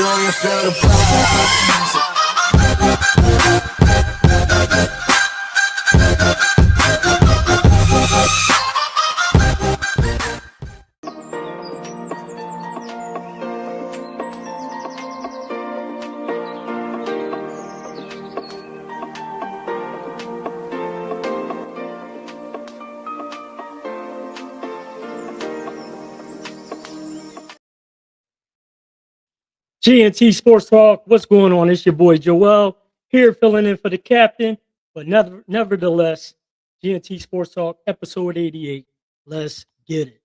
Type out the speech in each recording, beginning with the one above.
you feel the vibes. GNT Sportstalk, what's going on? It's your boy Joel here filling in for the captain, but nevertheless, GNT Sportstalk episode 88. Let's get it.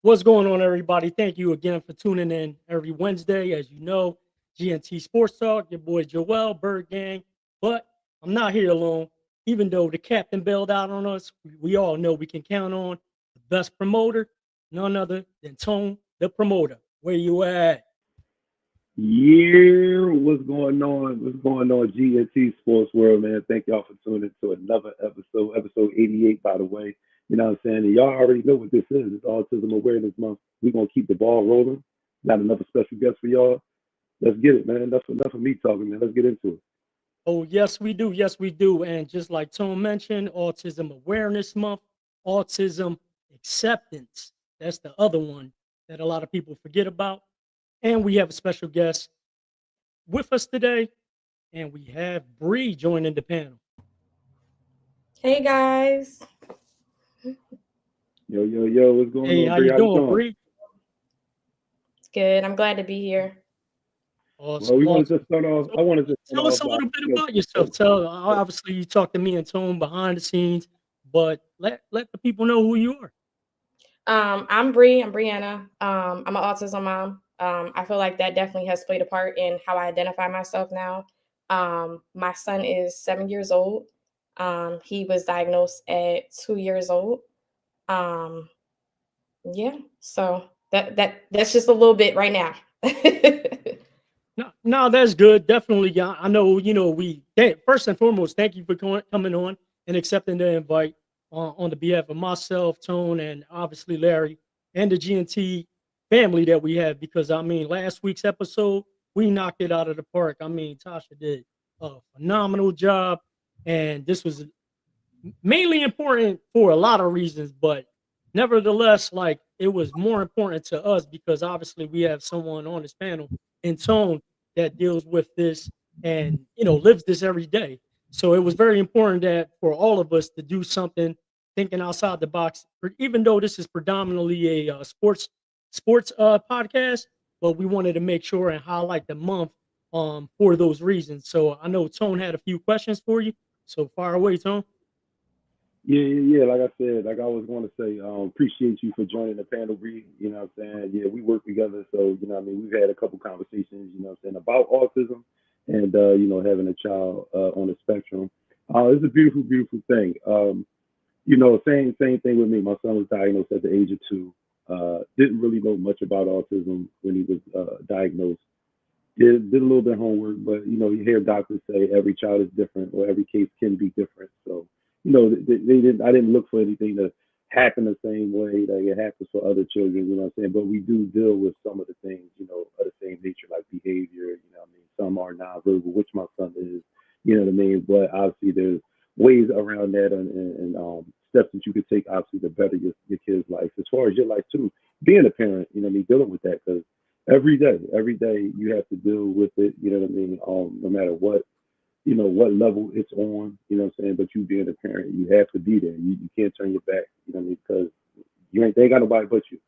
What's going on, everybody? Thank you again for tuning in every Wednesday. As you know, GNT Sports Talk, your boy Joel, Bird Gang. But I'm not here alone. Even though the captain bailed out on us, we all know we can count on the best promoter, none other than Tone, the promoter. Where you at? Yeah, what's going on? What's going on, GNT Sports World, man? Thank y'all for tuning in to another episode 88, by the way. You know what I'm saying? And y'all already know what this is. It's Autism Awareness Month. We're going to keep the ball rolling. Got another special guest for y'all. Let's get it, man. That's enough of me talking, man. Let's get into it. Oh, yes, we do. Yes, we do. And just like Tone mentioned, Autism Awareness Month, Autism Acceptance. That's the other one that a lot of people forget about. And we have a special guest with us today. And we have Bree joining the panel. Hey, guys. Yo, what's going on? Hey, how you doing, Bree? It's good. I'm glad to be here. Awesome. Well, we want to just start off. I want to just tell us a little bit about yourself. Obviously, you talk to me and Tone behind the scenes, but let the people know who you are. I'm Bree. I'm Brianna. I'm an autism mom. I feel like that definitely has played a part in how I identify myself now. My son is 7 years old. He was diagnosed at 2 years old. Yeah, so that's just a little bit right now. No, that's good. Definitely. I know, first and foremost, thank you for coming on and accepting the invite on the behalf of myself, Tone, and obviously Larry and the GNT family that we have. Because, last week's episode, we knocked it out of the park. Tasha did a phenomenal job. And this was mainly important for a lot of reasons. But nevertheless, it was more important to us because obviously we have someone on this panel in Tone that deals with this and lives this every day. So it was very important that for all of us to do something thinking outside the box, even though this is predominantly a sports podcast, but we wanted to make sure and highlight the month for those reasons. So I know Tone had a few questions for you. So fire away, Tone. Yeah. Like I said, like I was going to say, appreciate you for joining the panel, Bree. You know what I'm saying? Yeah, we work together. So, we've had a couple conversations, about autism and, having a child on the spectrum. It's a beautiful, beautiful thing. Same thing with me. My son was diagnosed at the age of 2. Didn't really know much about autism when he was diagnosed. Did a little bit of homework, but, you hear doctors say every child is different or every case can be different. So, they didn't. I didn't look for anything to happen the same way that it happens for other children. You know what I'm saying? But we do deal with some of the things, of the same nature, like behavior. Some are nonverbal, which my son is. You know what I mean? But obviously, there's ways around that and steps that you could take, obviously, to better your kid's life. As far as your life too, being a parent, dealing with that because every day you have to deal with it. You know what I mean? No matter what. What level it's on, what I'm saying? But you being a parent, you have to be there. You can't turn your back, because they ain't got nobody but you.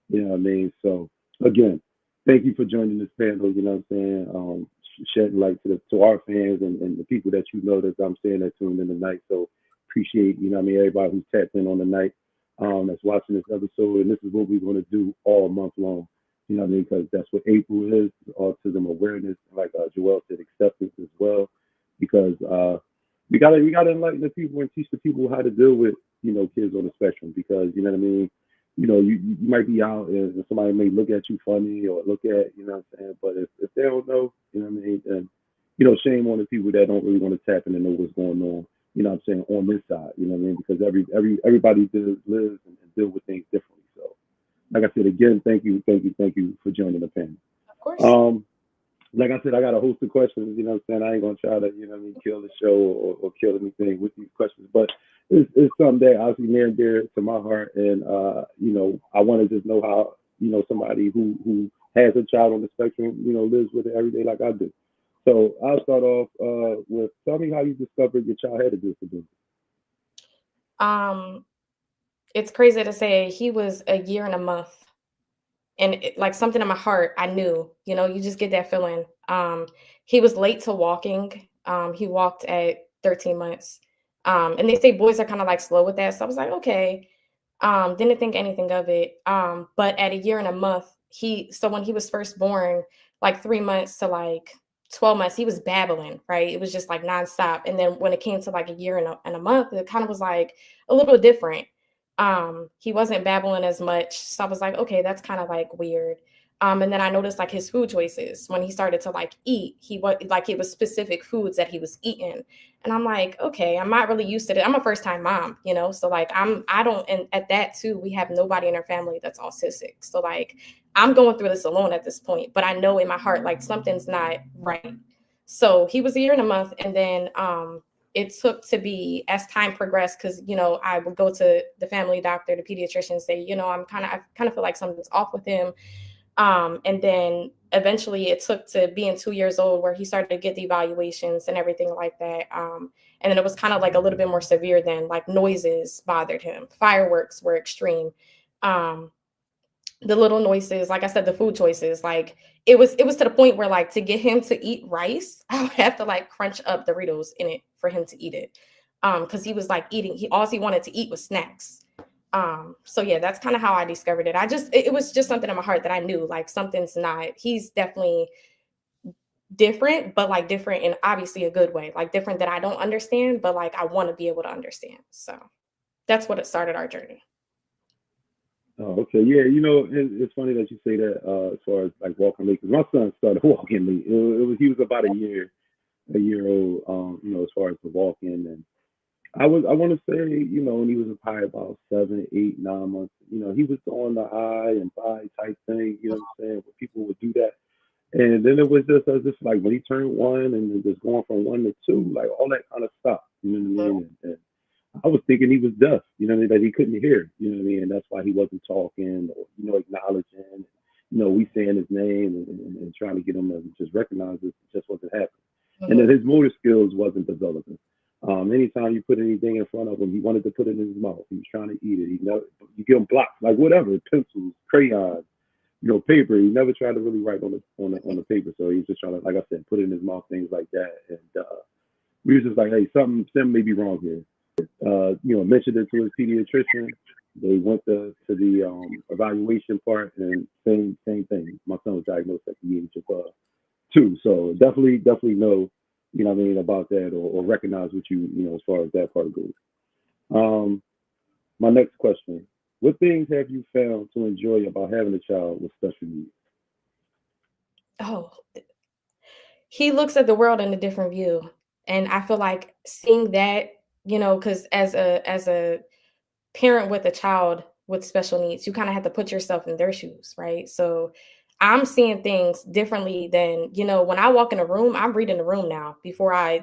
You know what I mean? So again, thank you for joining this panel, you know what I'm saying? Shedding light to our fans and the people that that I'm saying that tuned in tonight. So appreciate, everybody who's tapped in on the night, that's watching this episode. And this is what we're going to do all month long. You know what I mean? Because that's what April is, autism awareness, like Joel said, acceptance as well. Because we gotta enlighten the people and teach the people how to deal with kids on the spectrum. Because you know what I mean. You might be out and somebody may look at you funny or look at what I'm saying. But if they don't know, you know what I mean, then shame on the people that don't really want to tap in and know what's going on. You know what I'm saying, on this side. You know what I mean? Because everybody lives and deal with things differently. So like I said, again, thank you for joining the panel. Of course. Like I said, I got a host of questions. You know what I'm saying? I ain't gonna try to, kill the show or kill anything with these questions, but it's something that obviously near and dear to my heart, and I want to just know how somebody who has a child on the spectrum, lives with it every day like I do. So I'll start off with tell me how you discovered your child had a disability. Um, it's crazy to say he was a year and a month. And like something in my heart, I knew, you just get that feeling. He was late to walking. He walked at 13 months. And they say boys are kind of like slow with that. So I was like, okay. Didn't think anything of it. But at a year and a month, so when he was first born, like 3 months to like 12 months, he was babbling, right? It was just like nonstop. And then when it came to like a year and a month, it kind of was like a little different. He wasn't babbling as much. So I was like, okay, that's kind of like weird. And then I noticed like his food choices when he started to like eat, it was specific foods that he was eating. And I'm like, okay, I'm not really used to it. I'm a first time mom, so like I don't, and at that too, we have nobody in our family that's autistic. So like I'm going through this alone at this point, but I know in my heart, like something's not right. So he was a year and a month. And then, it took to be as time progressed, because I would go to the family doctor, the pediatrician, and say, I kind of feel like something's off with him. And then eventually it took to being 2 years old where he started to get the evaluations and everything like that. And then it was kind of like a little bit more severe, than like noises bothered him, fireworks were extreme. Um, the little noises, like I said, the food choices, like it was to the point where like to get him to eat rice, I would have to like crunch up Doritos in it for him to eat it. Because he was like eating, all he wanted to eat was snacks. So yeah, that's kind of how I discovered it. It was just something in my heart that I knew like something's not, he's definitely different, but like different in obviously a good way, like different that I don't understand, but like I want to be able to understand. So that's what it started our journey. Oh, okay. Yeah, it's funny that you say that as far as like walking late, because my son started walking late. He was about a year old, as far as the walking, and I want to say, when he was probably about 7, 8, 9 months, he was on the eye and thigh type thing, you know what I'm saying? Where people would do that. And then it was just like when he turned one and then just going from 1 to 2, like all that kind of stuff, you know what I mean? And I was thinking he was deaf, that he couldn't hear, you know what I mean? And that's why he wasn't talking or, acknowledging, we saying his name and trying to get him to just recognize it just wasn't happening. And then his motor skills wasn't developing. Anytime you put anything in front of him, he wanted to put it in his mouth. He was trying to eat it. You give him blocks, like whatever, pencils, crayons, paper. He never tried to really write on the paper. So he was just trying to, like I said, put it in his mouth, things like that. And we was just like, hey, something may be wrong here. Mentioned it to his pediatrician. They went to the evaluation part, and same thing. My son was diagnosed at the age of 2. So definitely know, about that or recognize what as far as that part goes. My next question: what things have you found to enjoy about having a child with special needs? Oh, he looks at the world in a different view. And I feel like seeing that, because as a parent with a child with special needs, you kind of have to put yourself in their shoes, right? So I'm seeing things differently than, when I walk in a room, I'm reading the room now before I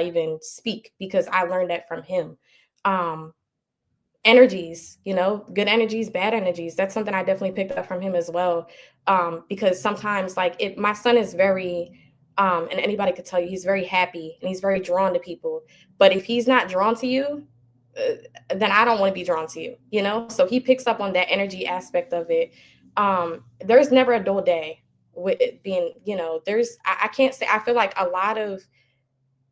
even speak, because I learned that from him. Um, Energies, good energies, bad energies. That's something I definitely picked up from him as well. Because sometimes like my son is very, and anybody could tell you, he's very happy and he's very drawn to people. But if he's not drawn to you, then I don't want to be drawn to you. So he picks up on that energy aspect of it. There's never a dull day with it being, I can't say, I feel like a lot of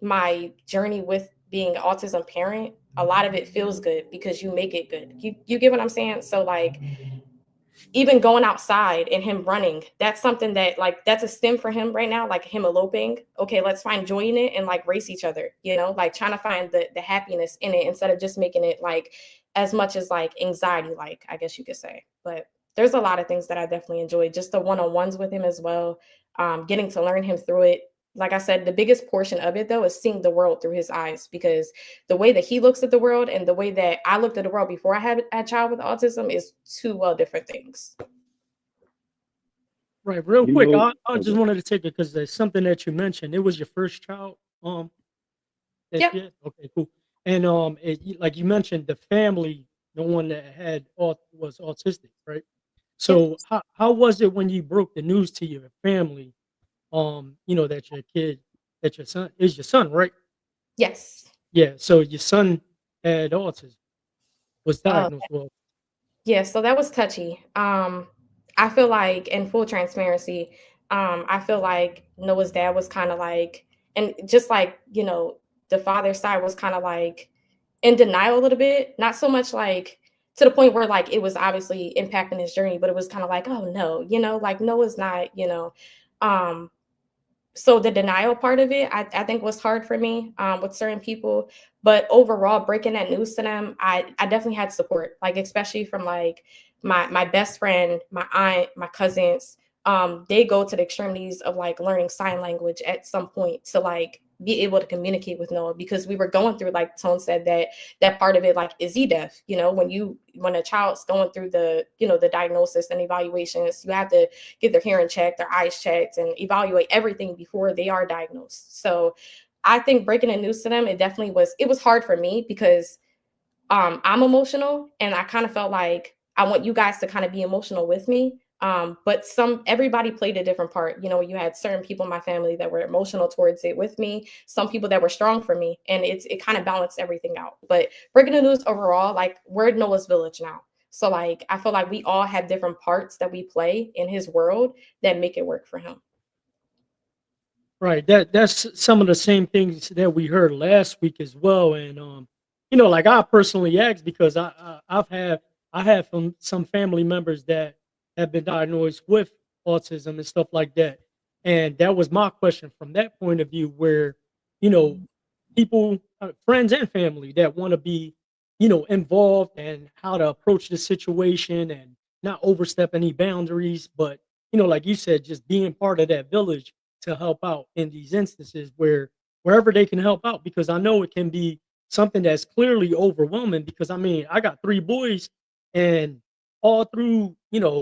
my journey with being an autism parent, a lot of it feels good because you make it good. You get what I'm saying? So like even going outside and him running, that's something that like that's a stim for him right now, like him eloping. Okay, let's find joy in it and like race each other, like trying to find the happiness in it instead of just making it like as much as like anxiety, like I guess you could say. But there's a lot of things that I definitely enjoy, just the one-on-ones with him as well, getting to learn him through it. Like I said, the biggest portion of it though is seeing the world through his eyes, because the way that he looks at the world and the way that I looked at the world before I had a child with autism is two different things. Right, real You quick, know, I just okay. wanted to take it because there's something that you mentioned. It was your first child, that Yep. you had? Okay, cool. And like you mentioned, the family, the one that was autistic, right? Yep. So how was it when you broke the news to your family? That your kid, that your son is your son, right? Yes. Yeah. So your son had autism, was Uh, diagnosed with. yeah. So that was touchy. I feel like, in full transparency, I feel like Noah's dad was kind of like, and just like the father's side was kind of like in denial a little bit. Not so much like to the point where like it was obviously impacting his journey, but it was kind of like, oh no, like Noah's not, Um, so the denial part of it, I think was hard for me with certain people. But overall, breaking that news to them, I definitely had support, like especially from like my best friend, my aunt, my cousins. They go to the extremities of like learning sign language at some point to like be able to communicate with Noah, because we were going through, like Tone said, that part of it, like, is he deaf? When a child's going through the diagnosis and evaluations, you have to get their hearing checked, their eyes checked, and evaluate everything before they are diagnosed. So I think breaking the news to them, it was hard for me because I'm emotional, and I kind of felt like I want you guys to kind of be emotional with me. But everybody played a different part. You had certain people in my family that were emotional towards it with me, some people that were strong for me, and it kind of balanced everything out. But breaking the news overall, like, we're Noah's village now. So like I feel like we all have different parts that we play in his world that make it work for him. Right. That's some of the same things that we heard last week as well. And like I personally asked because I have some family members that have been diagnosed with autism and stuff like that. And that was my question from that point of view, where you know people, friends and family that want to be involved and how to approach the situation and not overstep any boundaries, but like you said, just being part of that village to help out in these instances wherever they can help out, because I know it can be something that's clearly overwhelming, because I mean I got three boys, and all through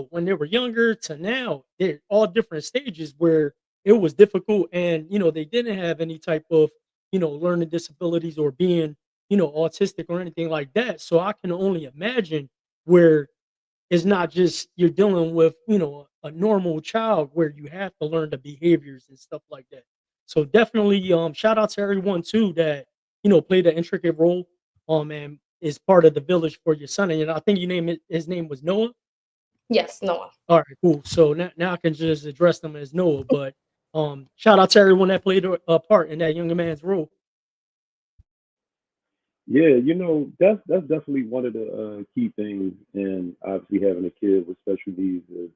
when they were younger to now, they're all different stages where it was difficult, and they didn't have any type of learning disabilities or being autistic or anything like that. So I can only imagine where it's not just you're dealing with, a normal child where you have to learn the behaviors and stuff like that. So definitely shout out to everyone too that, played an intricate role and is part of the village for your son. And I think his name was Noah. Yes, Noah. All right, cool. So now I can just address them as Noah, but shout out to everyone that played a part in that younger man's role. Yeah, that's definitely one of the key things in obviously having a kid with special needs is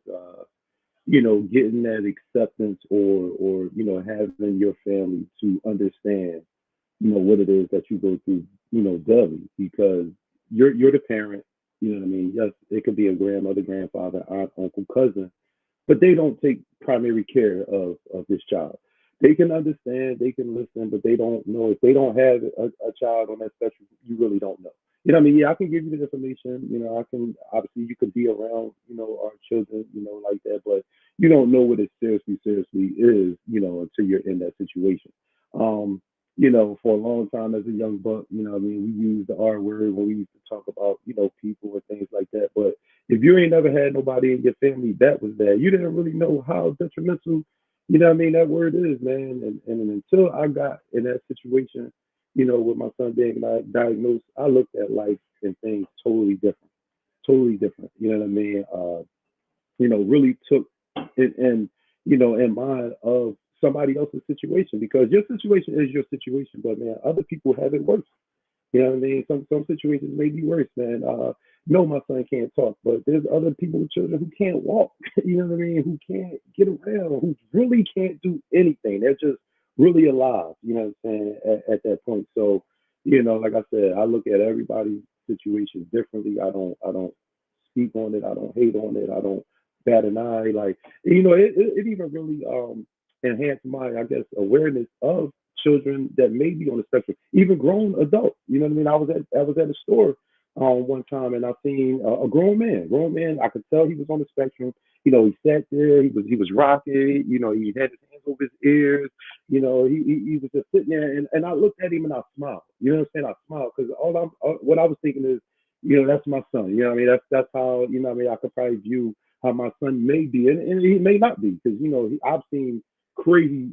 getting that acceptance, or having your family to understand what it is that you go through daily, because you're the parent. You know what I mean? Yes, it could be a grandmother, grandfather, aunt, uncle, cousin, but they don't take primary care of this child. They can understand, they can listen, but they don't know. If they don't have a child on that spectrum, you really don't know. You know what I mean? Yeah, I can give you the information. I can, obviously, you could be around, our children, like that, but you don't know what it seriously is, until you're in that situation. Um, for a long time as a young buck, what I mean, we used the R word when we used to talk about, people and things like that. But if you ain't never had nobody in your family that was there, you didn't really know how detrimental, what I mean, that word is, man. And until I got in that situation, with my son being diagnosed, I looked at life and things totally different, totally different. You know what I mean? Really took it in mind of somebody else's situation, because your situation is your situation, but man, other people have it worse. You know what I mean? Some situations may be worse, man. no, my son can't talk, but there's other people with children who can't walk. You know what I mean? Who can't get around, who really can't do anything. They're just really alive. You know what I'm saying? At that point, so like I said, I look at everybody's situation differently. I don't speak on it. I don't hate on it. I don't bat an eye. Like it even really enhanced my, I guess, awareness of children that may be on the spectrum, even grown adults. You know what I mean? I was at a store one time and I seen a grown man. Grown man, I could tell he was on the spectrum. He sat there. He was rocking. He had his hands over his ears. He was just sitting there, and I looked at him and I smiled. You know what I'm saying? I smiled because what I was thinking is, that's my son. You know what I mean? That's how, what I mean, I could probably view how my son may be, and he may not be, because I've seen crazy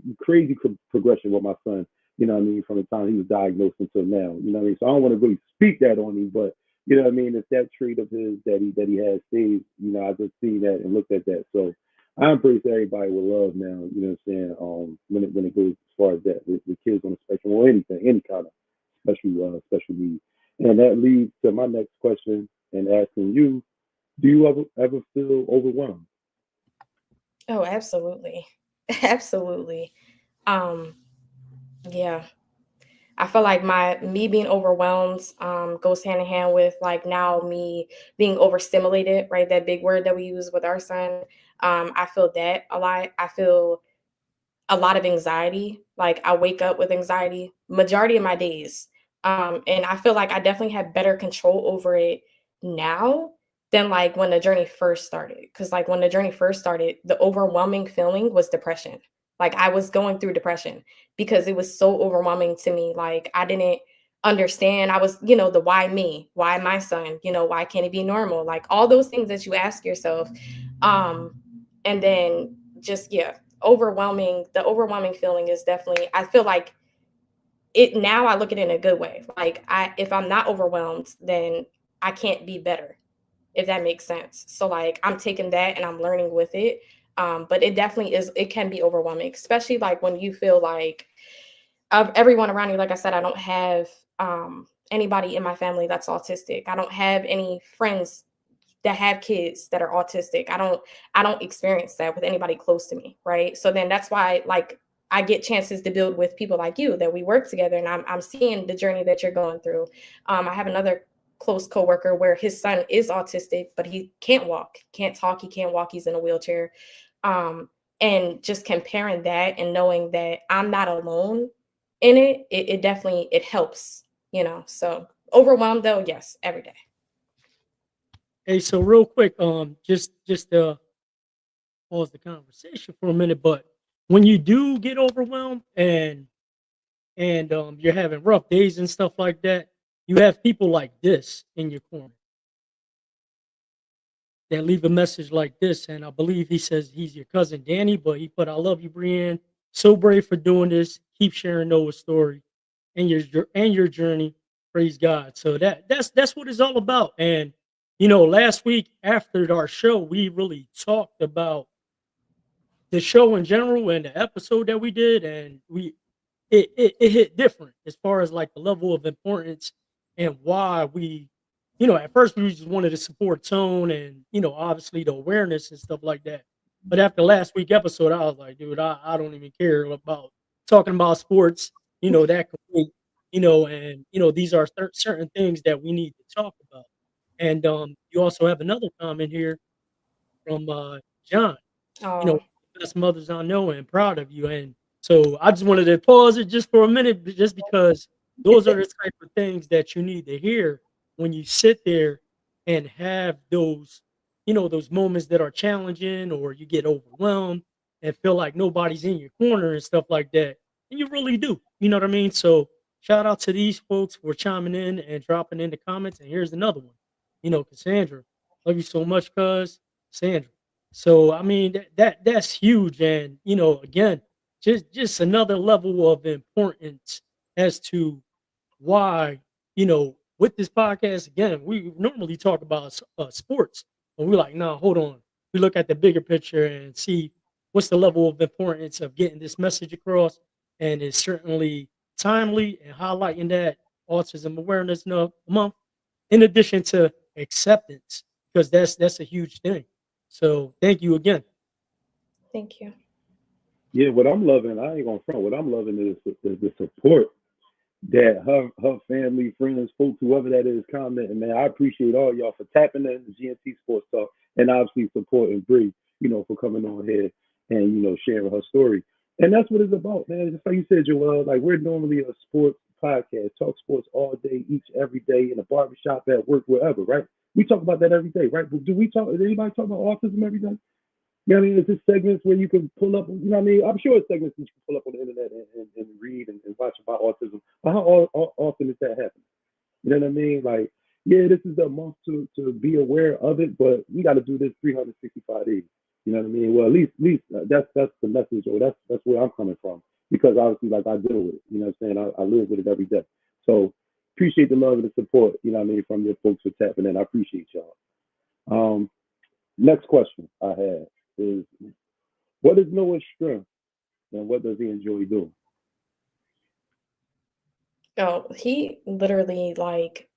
progression with my son. You know what I mean? From the time he was diagnosed until now. You know what I mean? So I don't want to really speak that on him, but you know what I mean? If that trait of his that he has stayed, I just seen that and looked at that. So I embrace everybody with love now. You know what I'm saying? When it goes as far as that with kids on the spectrum or anything, any kind of special needs. And that leads to my next question and asking you: do you ever feel overwhelmed? Oh, absolutely. Absolutely. Um, yeah. I feel like my me being overwhelmed goes hand in hand with like now me being overstimulated, right? That big word that we use with our son. I feel that a lot. I feel a lot of anxiety. Like I wake up with anxiety majority of my days. And I feel like I definitely have better control over it now than like when the journey first started. Cause like when the journey first started, the overwhelming feeling was depression. Like I was going through depression because it was so overwhelming to me. Like I didn't understand. I was, the why me, why my son, why can't it be normal? Like all those things that you ask yourself. Um, and then just, yeah, the overwhelming feeling is definitely, I feel like it now. I look at it in a good way. Like if I'm not overwhelmed, then I can't be better, if that makes sense. So like I'm taking that and I'm learning with it. But it definitely is, it can be overwhelming, especially like when you feel like of everyone around you. Like I said, I don't have anybody in my family that's autistic. I don't have any friends that have kids that are autistic. I don't experience that with anybody close to me, right? So then that's why like I get chances to build with people like you, that we work together, and I'm seeing the journey that you're going through. I have another close coworker where his son is autistic, but he can't walk, can't talk, he can't walk, he's in a wheelchair. Um, and just comparing that and knowing that I'm not alone in it definitely it helps, So overwhelmed though, yes, every day. Hey, so real quick, just pause the conversation for a minute. But when you do get overwhelmed and you're having rough days and stuff like that, you have people like this in your corner that leave a message like this. And I believe he says he's your cousin Danny, but he put, "I love you, Brienne. So brave for doing this. Keep sharing Noah's story and your journey. Praise God." So that's what it's all about. And last week after our show, we really talked about the show in general and the episode that we did, and it hit different as far as like the level of importance and why we, at first we just wanted to support tone and obviously the awareness and stuff like that. But after last week episode, I was like, dude, I don't even care about talking about sports, that complete, and these are certain things that we need to talk about. And you also have another comment here from John, you know, Oh, best mothers I know and proud of you. And so I just wanted to pause it just for a minute, just because those are the type of things that you need to hear when you sit there and have those moments that are challenging, or you get overwhelmed and feel like nobody's in your corner and stuff like that. And you really do. You know what I mean? So shout out to these folks for chiming in and dropping in the comments. And here's another one. Cassandra, love you so much, cuz Sandra. So I mean that's huge, and again, just another level of importance as to why with this podcast. Again, we normally talk about sports, but we're like, no, hold on. We look at the bigger picture and see what's the level of importance of getting this message across, and it's certainly timely and highlighting that Autism Awareness Month, in addition to acceptance, because that's a huge thing. So thank you again. Thank you. Yeah, what I'm loving, I ain't gonna front. What I'm loving is the support that her family, friends, folks, whoever that is, commenting. Man, I appreciate all y'all for tapping in the GNT Sports Talk and obviously supporting Bree, for coming on here and sharing her story. And that's what it's about, man. Just like you said, Joel. Like, we're normally a sports podcast, talk sports all day, each every day in a barbershop, at work, wherever, right? We talk about that every day, right? But do we talk? Does anybody talk about autism every day? You know what I mean? It's just segments where you can pull up, you know what I mean? I'm sure it's segments that you can pull up on the internet and read and watch about autism. But how often is that happening? You know what I mean? Like, yeah, this is the month to be aware of it, but we got to do this 365 days. You know what I mean? Well, at least that's the message, or that's where I'm coming from, because obviously, like, I deal with it. You know what I'm saying? I live with it every day. So appreciate the love and the support. You know what I mean, from your folks for tapping in. I appreciate y'all. Um, Next question I have is, what is Noah's strength and what does he enjoy doing? Oh, he literally like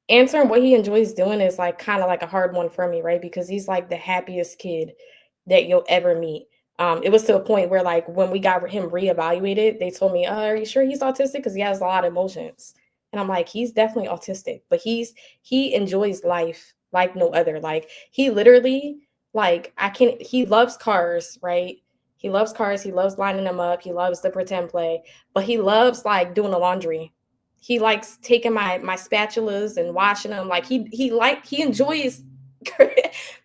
answering what he enjoys doing is like kind of like a hard one for me, right? Because he's like the happiest kid that you'll ever meet. It was to a point where like when we got him reevaluated, they told me, "Are you sure he's autistic? Because he has a lot of emotions." And I'm like, "He's definitely autistic, but he enjoys life like no other. Like he literally like I can he loves cars, right? He loves cars. He loves lining them up. He loves the pretend play, but he loves like doing the laundry. He likes taking my spatulas and washing them. Like he enjoys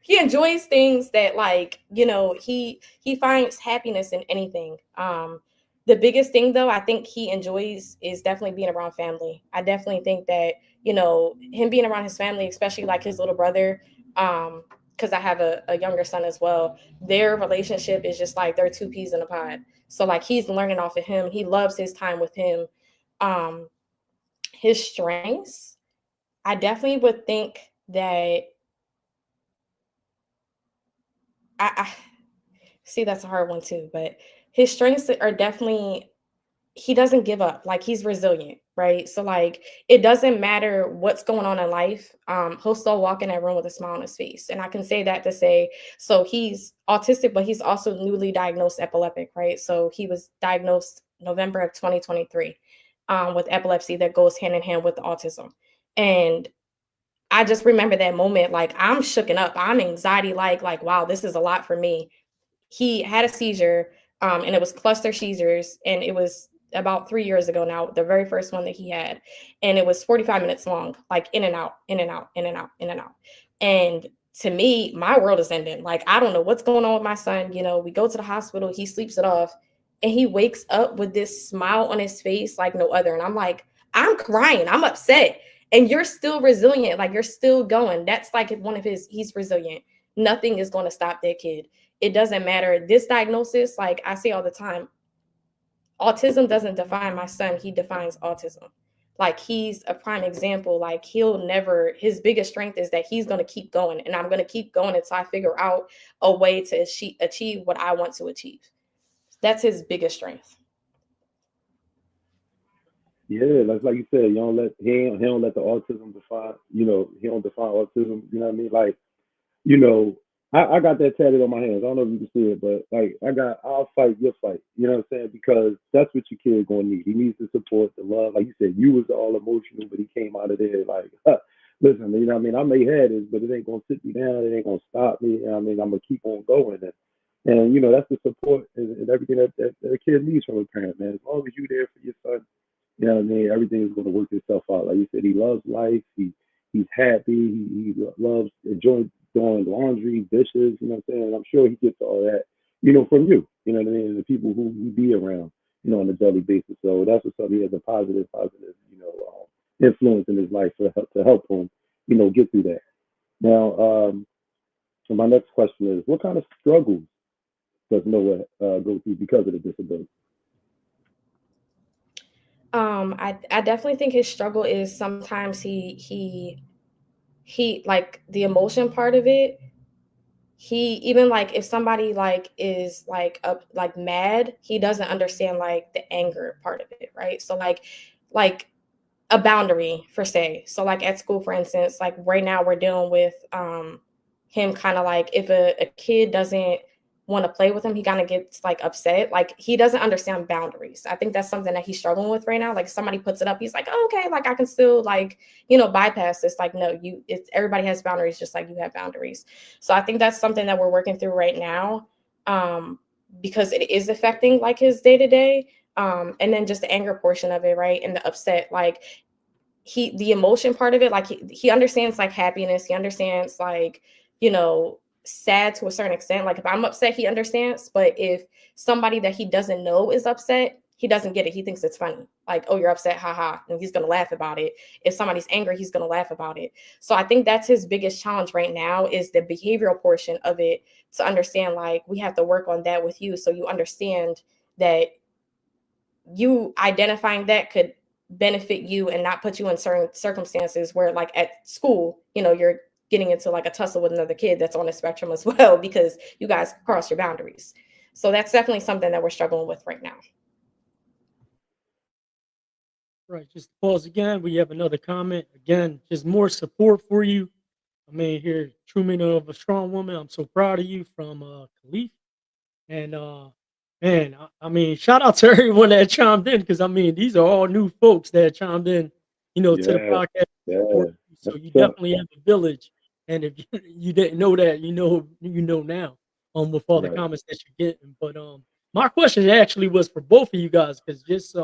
he enjoys things that like, he finds happiness in anything. The biggest thing though, I think he enjoys is definitely being around family. I definitely think that, him being around his family, especially like his little brother, because I have a younger son as well. Their relationship is just like they're two peas in a pod. So like he's learning off of him. He loves his time with him. Um, his strengths, I definitely would think that I see that's a hard one too, but his strengths are definitely he doesn't give up. Like he's resilient, right? So like it doesn't matter what's going on in life. He'll still walk in that room with a smile on his face. And I can say that to say, so he's autistic, but he's also newly diagnosed epileptic, right? So he was diagnosed November of 2023 with epilepsy that goes hand in hand with autism. And I just remember that moment, like I'm shooken up. I'm anxiety like, wow, this is a lot for me. He had a seizure, and it was cluster seizures, and it was about 3 years ago now, the very first one that he had, and it was 45 minutes long, like in and out, in and out, in and out, in and out. And to me, my world is ending. Like I don't know what's going on with my son. We go to the hospital, he sleeps it off, and he wakes up with this smile on his face like no other. And I'm like, I'm crying, I'm upset, and you're still resilient, like you're still going. That's like one of he's resilient. Nothing is going to stop that kid. It doesn't matter. This diagnosis, like I say all the time, autism doesn't define my son. He defines autism. Like he's a prime example. Like he'll never, his biggest strength is that he's going to keep going. And I'm going to keep going until I figure out a way to achieve what I want to achieve. That's his biggest strength. Yeah, that's like you said. You don't let he don't let the autism define. He don't define autism. You know what I mean? Like, you know, I got that tatted on my hands. I don't know if you can see it, but like I'll fight your fight. You know what I'm saying? Because that's what your kid gonna need. He needs the support, the love. Like you said, you was all emotional, but he came out of there like, listen, you know what I mean? I may have this, but it ain't gonna sit me down. It ain't gonna stop me. You know what I mean? I'm gonna keep on going. And that's the support and everything that a kid needs from a parent, man. As long as you there for your son, you know what I mean? Everything is going to work itself out. Like you said, he loves life. He's happy. He loves enjoying doing laundry, dishes. You know what I'm saying? And I'm sure he gets all that, from you. You know what I mean? And the people who he be around, on a daily basis. So that's what's up. He has a positive, influence in his life to help him, get through that. Now, so my next question is, what kind of struggles does Noah go through because of the disability? I definitely think his struggle is sometimes he like the emotion part of it. He even like if somebody like is like up like mad, he doesn't understand like the anger part of it, right? So like a boundary per se. So like at school, for instance, like right now we're dealing with him kind of like if a kid doesn't want to play with him, he kind of gets like upset. Like he doesn't understand boundaries. I think that's something that he's struggling with right now. Like if somebody puts it up, he's like, oh, okay, like I can still like, bypass this. Like, no, it's everybody has boundaries just like you have boundaries. So I think that's something that we're working through right now. Because it is affecting like his day to day. And then just the anger portion of it, right? And the upset, like the emotion part of it, like he understands like happiness, he understands like, sad to a certain extent. Like if I'm upset, he understands. But if somebody that he doesn't know is upset, he doesn't get it. He thinks it's funny. Like, oh, you're upset, haha. And he's gonna laugh about it. If somebody's angry, he's gonna laugh about it. So I think that's his biggest challenge right now is the behavioral portion of it, to understand like we have to work on that with you so you understand that you identifying that could benefit you and not put you in certain circumstances where like at school, you're getting into like a tussle with another kid that's on the spectrum as well because you guys cross your boundaries. So that's definitely something that we're struggling with right now. Right. Just pause again. We have another comment. Again, just more support for you. I mean, here, true meaning of a strong woman. I'm so proud of you from Khalif. And man, I mean, shout out to everyone that chimed in because I mean, these are all new folks that chimed in, to the Yeah, podcast. yeah, Support you. So that's you tough. definitely have a village. And if you didn't know that, you know now, with all the Right. comments that you're getting. But my question actually was for both of you guys, because just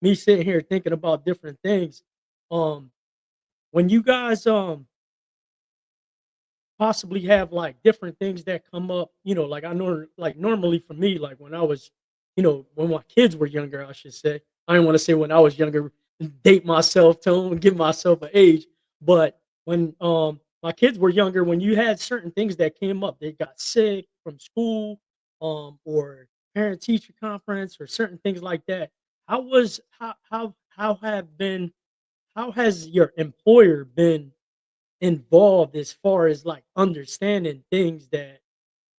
me sitting here thinking about different things. Um, when you guys possibly have like different things that come up, like I know, like normally for me, like when I was, when my kids were younger, I should say. I don't want to say when I was younger, date myself, tone, give myself an age. But when my kids were younger, when you had certain things that came up, they got sick from school, or parent teacher conference or certain things like that. How has your employer been involved as far as like understanding things that,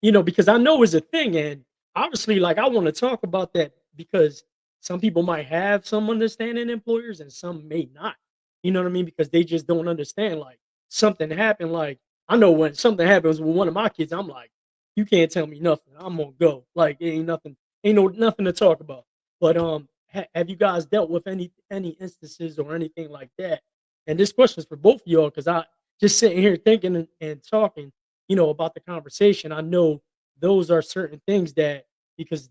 because I know is a thing, and obviously like I want to talk about that because some people might have some understanding employers and some may not, you know what I mean, because they just don't understand like something happened. Like I know when something happens with one of my kids, I'm like, you can't tell me nothing, I'm gonna go, like it ain't nothing, ain't no nothing to talk about. But have you guys dealt with any instances or anything like that? And this question is for both of y'all because I just sitting here thinking and talking, about the conversation. I know those are certain things that, because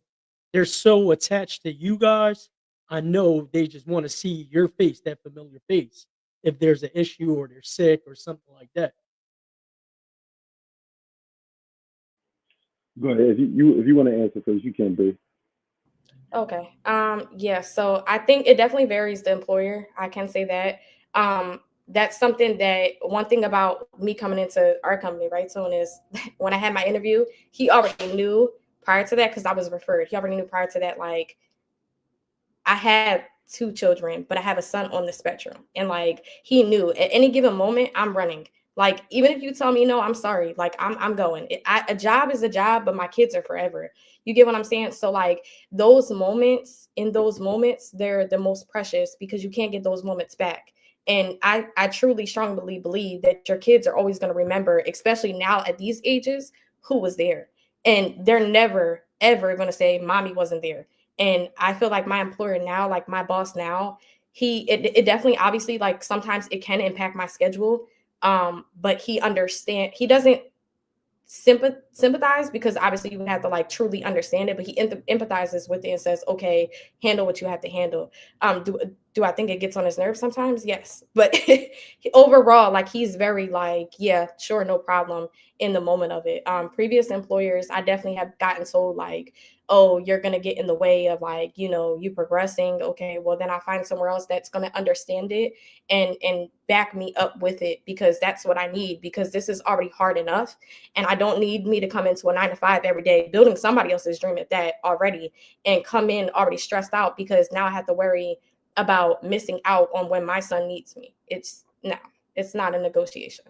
they're so attached to you guys, I know they just want to see your face, that familiar face, if there's an issue or they're sick or something like that. Go ahead. If you want to answer first, you can, Bree. Okay. Yeah, so I think it definitely varies the employer. I can say that. That's something that one thing about me coming into our company, right? So is when I had my interview, he already knew prior to that because I was referred. He already knew prior to that, like I have two children, but I have a son on the spectrum. And like he knew at any given moment, I'm running. Like even if you tell me no, I'm sorry. Like I'm going. A job is a job, but my kids are forever. You get what I'm saying? So like those moments, in those moments, they're the most precious because you can't get those moments back. And I truly strongly believe that your kids are always going to remember, especially now at these ages, who was there. And they're never ever going to say mommy wasn't there. And I feel like my employer now, like my boss now, it definitely obviously like sometimes it can impact my schedule. But he doesn't sympathize because obviously you have to like truly understand it, but he empathizes with it and says, okay, handle what you have to handle. Do I think it gets on his nerves sometimes? Yes, but overall, like he's very like, yeah, sure, no problem in the moment of it. Previous employers, I definitely have gotten told like, oh, you're gonna get in the way of like, you progressing. Okay, well then I'll find somewhere else that's gonna understand it and back me up with it because that's what I need because this is already hard enough and I don't need me to come into a 9 to 5 every day, building somebody else's dream at that already, and come in already stressed out because now I have to worry about missing out on when my son needs me. It's not a negotiation.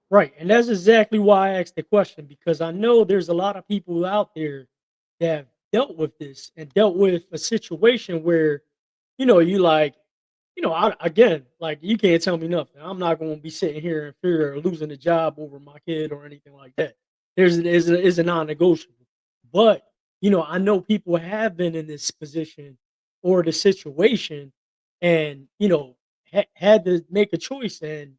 Right. And that's exactly why I asked the question, because I know there's a lot of people out there that have dealt with this and dealt with a situation where, you like, again, like you can't tell me nothing. I'm not going to be sitting here in fear of losing a job over my kid or anything like that. Is a non-negotiable. But I know people have been in this position or the situation, and had to make a choice, and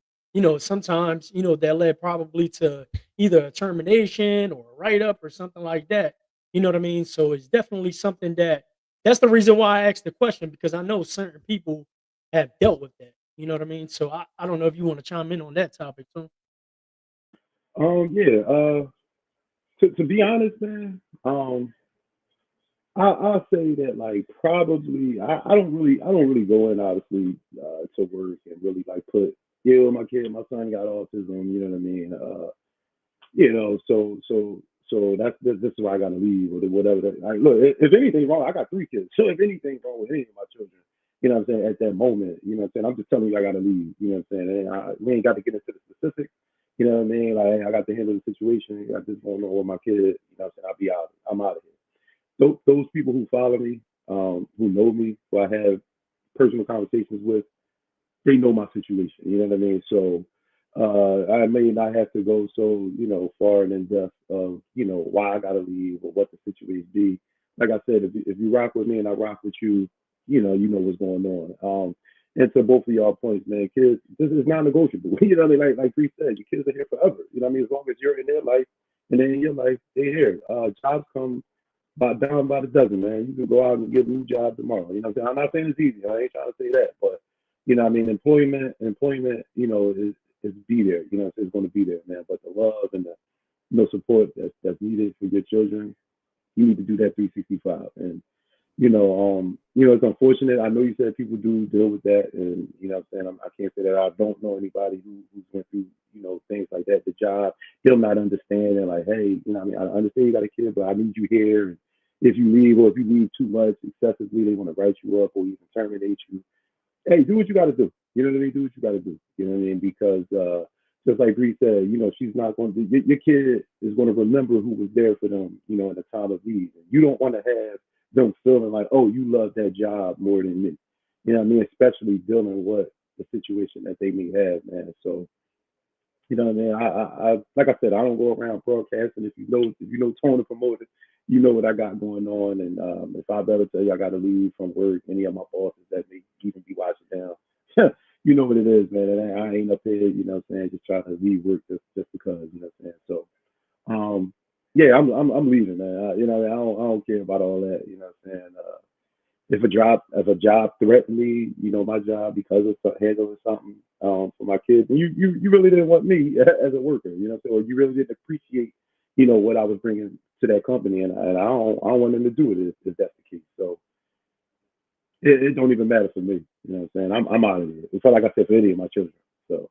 sometimes that led probably to either a termination or a write up or something like that. You know what I mean? So it's definitely something that's the reason why I asked the question, because I know certain people have dealt with that. You know what I mean? So I don't know if you want to chime in on that topic too. Yeah. To be honest, man, I'll say that like probably I don't really go in obviously to work and really like put my kid, my son got autism, you know what I mean? So this is why I gotta leave or whatever. Like, look, if anything wrong, I got 3 kids. So if anything wrong with any of my children, what I'm saying, at that moment, what I'm saying, I'm just telling you I gotta leave. You know what I'm saying? And we ain't got to get into the specifics. You know what I mean? Like I got to handle the situation. I just don't know what my kid. What I'm saying, I'll be out. I'm out of here. Those people who follow me, who know me, who I have personal conversations with, they know my situation. You know what I mean? So I may not have to go so far and in depth of why I gotta leave or what the situation be. Like I said, if you rock with me and I rock with you, you know what's going on. And to both of y'all points, man, kids, this is non-negotiable. You know what I mean? Like Bree said, your kids are here forever. You know what I mean? As long as you're in their life and they're in your life, they're here. Jobs come by the dozen, man. You can go out and get a new job tomorrow. You know what I'm saying? I'm not saying it's easy. I ain't trying to say that, but what I mean, employment, is be there. It's going to be there, man. But the love and the support that's needed for your children, you need to do that 365. And it's unfortunate. I know you said people do deal with that, and what I'm saying, I can't say that I don't know anybody who's went through things like that. The job, they'll not understand, and like, hey, what I mean, I understand you got a kid, but I need you here. And if you leave, or if you leave too much excessively, they want to write you up or even terminate you. Hey, do what you got to do. You know what I mean? Do what you got to do. You know what I mean? Because just like Bree said, she's not going to. Your kid is going to remember who was there for them. In the time of need. You don't want to have them feeling like, oh, you love that job more than me. You know what I mean? Especially dealing with the situation that they may have, man. So what I mean? I like I said, I don't go around broadcasting. If you know Tony promoted, you know what I got going on. And if I better tell you I got to leave from work, any of my bosses that may even be watching down, you know what it is, man. And I ain't up here, what I'm saying, just trying to leave work just because, what I'm saying. So, yeah, I'm leaving, man. I don't care about all that, what I'm saying. If a job threatened me, my job because of handling something for my kids, and you really didn't want me as a worker, or you really didn't appreciate, what I was bringing to that company, and I don't want them to do it if that's the case. So it don't even matter for me, what I'm saying. I'm out of here. It's not like I said for any of my children. So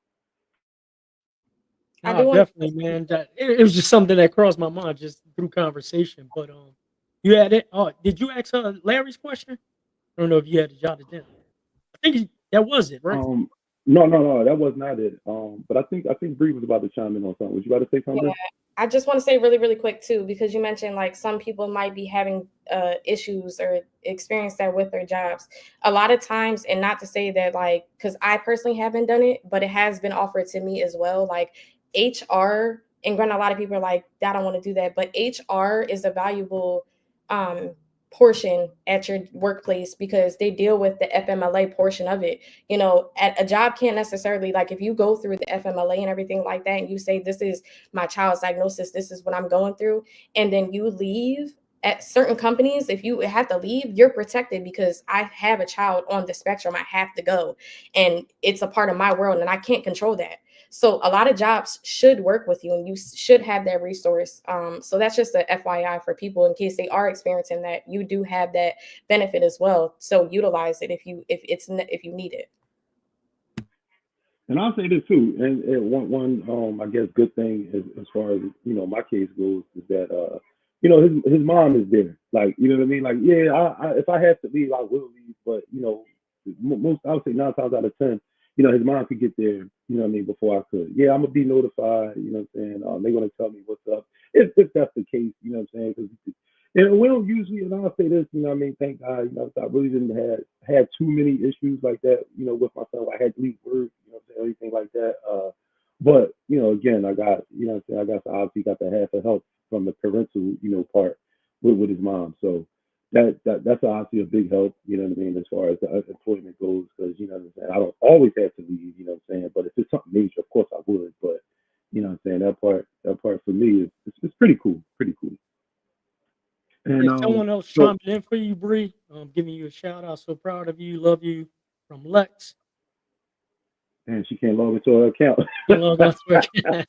I No, do want definitely, man. It was just something that crossed my mind just through conversation. But you had it. Oh, did you ask Larry's question? I don't know if you had to jot it down. I think that was it, right? um, no, that was not it. But I think Bree was about to chime in on something. Was you about to say Yeah, something? I just want to say really, really quick too, because you mentioned like some people might be having issues or experience that with their jobs. A lot of times, and not to say that like, because I personally haven't done it, but it has been offered to me as well. Like HR, and granted, a lot of people are like, I don't want to do that, but HR is a valuable um, portion at your workplace because they deal with the FMLA portion of it. At a job can't necessarily, like, if you go through the FMLA and everything like that, and you say this is my child's diagnosis, this is what I'm going through, and then you leave at certain companies, if you have to leave, you're protected because I have a child on the spectrum. I have to go, and it's a part of my world, and I can't control that. So a lot of jobs should work with you, and you should have that resource. So that's just a FYI for people in case they are experiencing that. You do have that benefit as well. So utilize it if you need it. And I'll say this too, and one I guess good thing as far as my case goes is that his mom is there, like what I mean, like yeah, if I have to leave I will leave, but most I would say 9 times out of 10, his mom could get there, what I mean, before I could. Yeah, I'm gonna be notified, what I'm saying. They're gonna tell me what's up if that's the case, what I'm saying, because And we don't usually, and I'll say this, thank God, I really didn't had too many issues like that, with my son. I had to leave work, anything like that. But again, I got, I got obviously got the half of help from the parental, part with his mom. So that's obviously a big help, as far as the employment goes, because I don't always have to leave, but if it's something major, of course I would. But that part for me is it's pretty cool. And Hey, someone else so chiming in for you, Bree. Giving you a shout out. So proud of you. Love you from Lex. and she can't log into her account. And log on to her.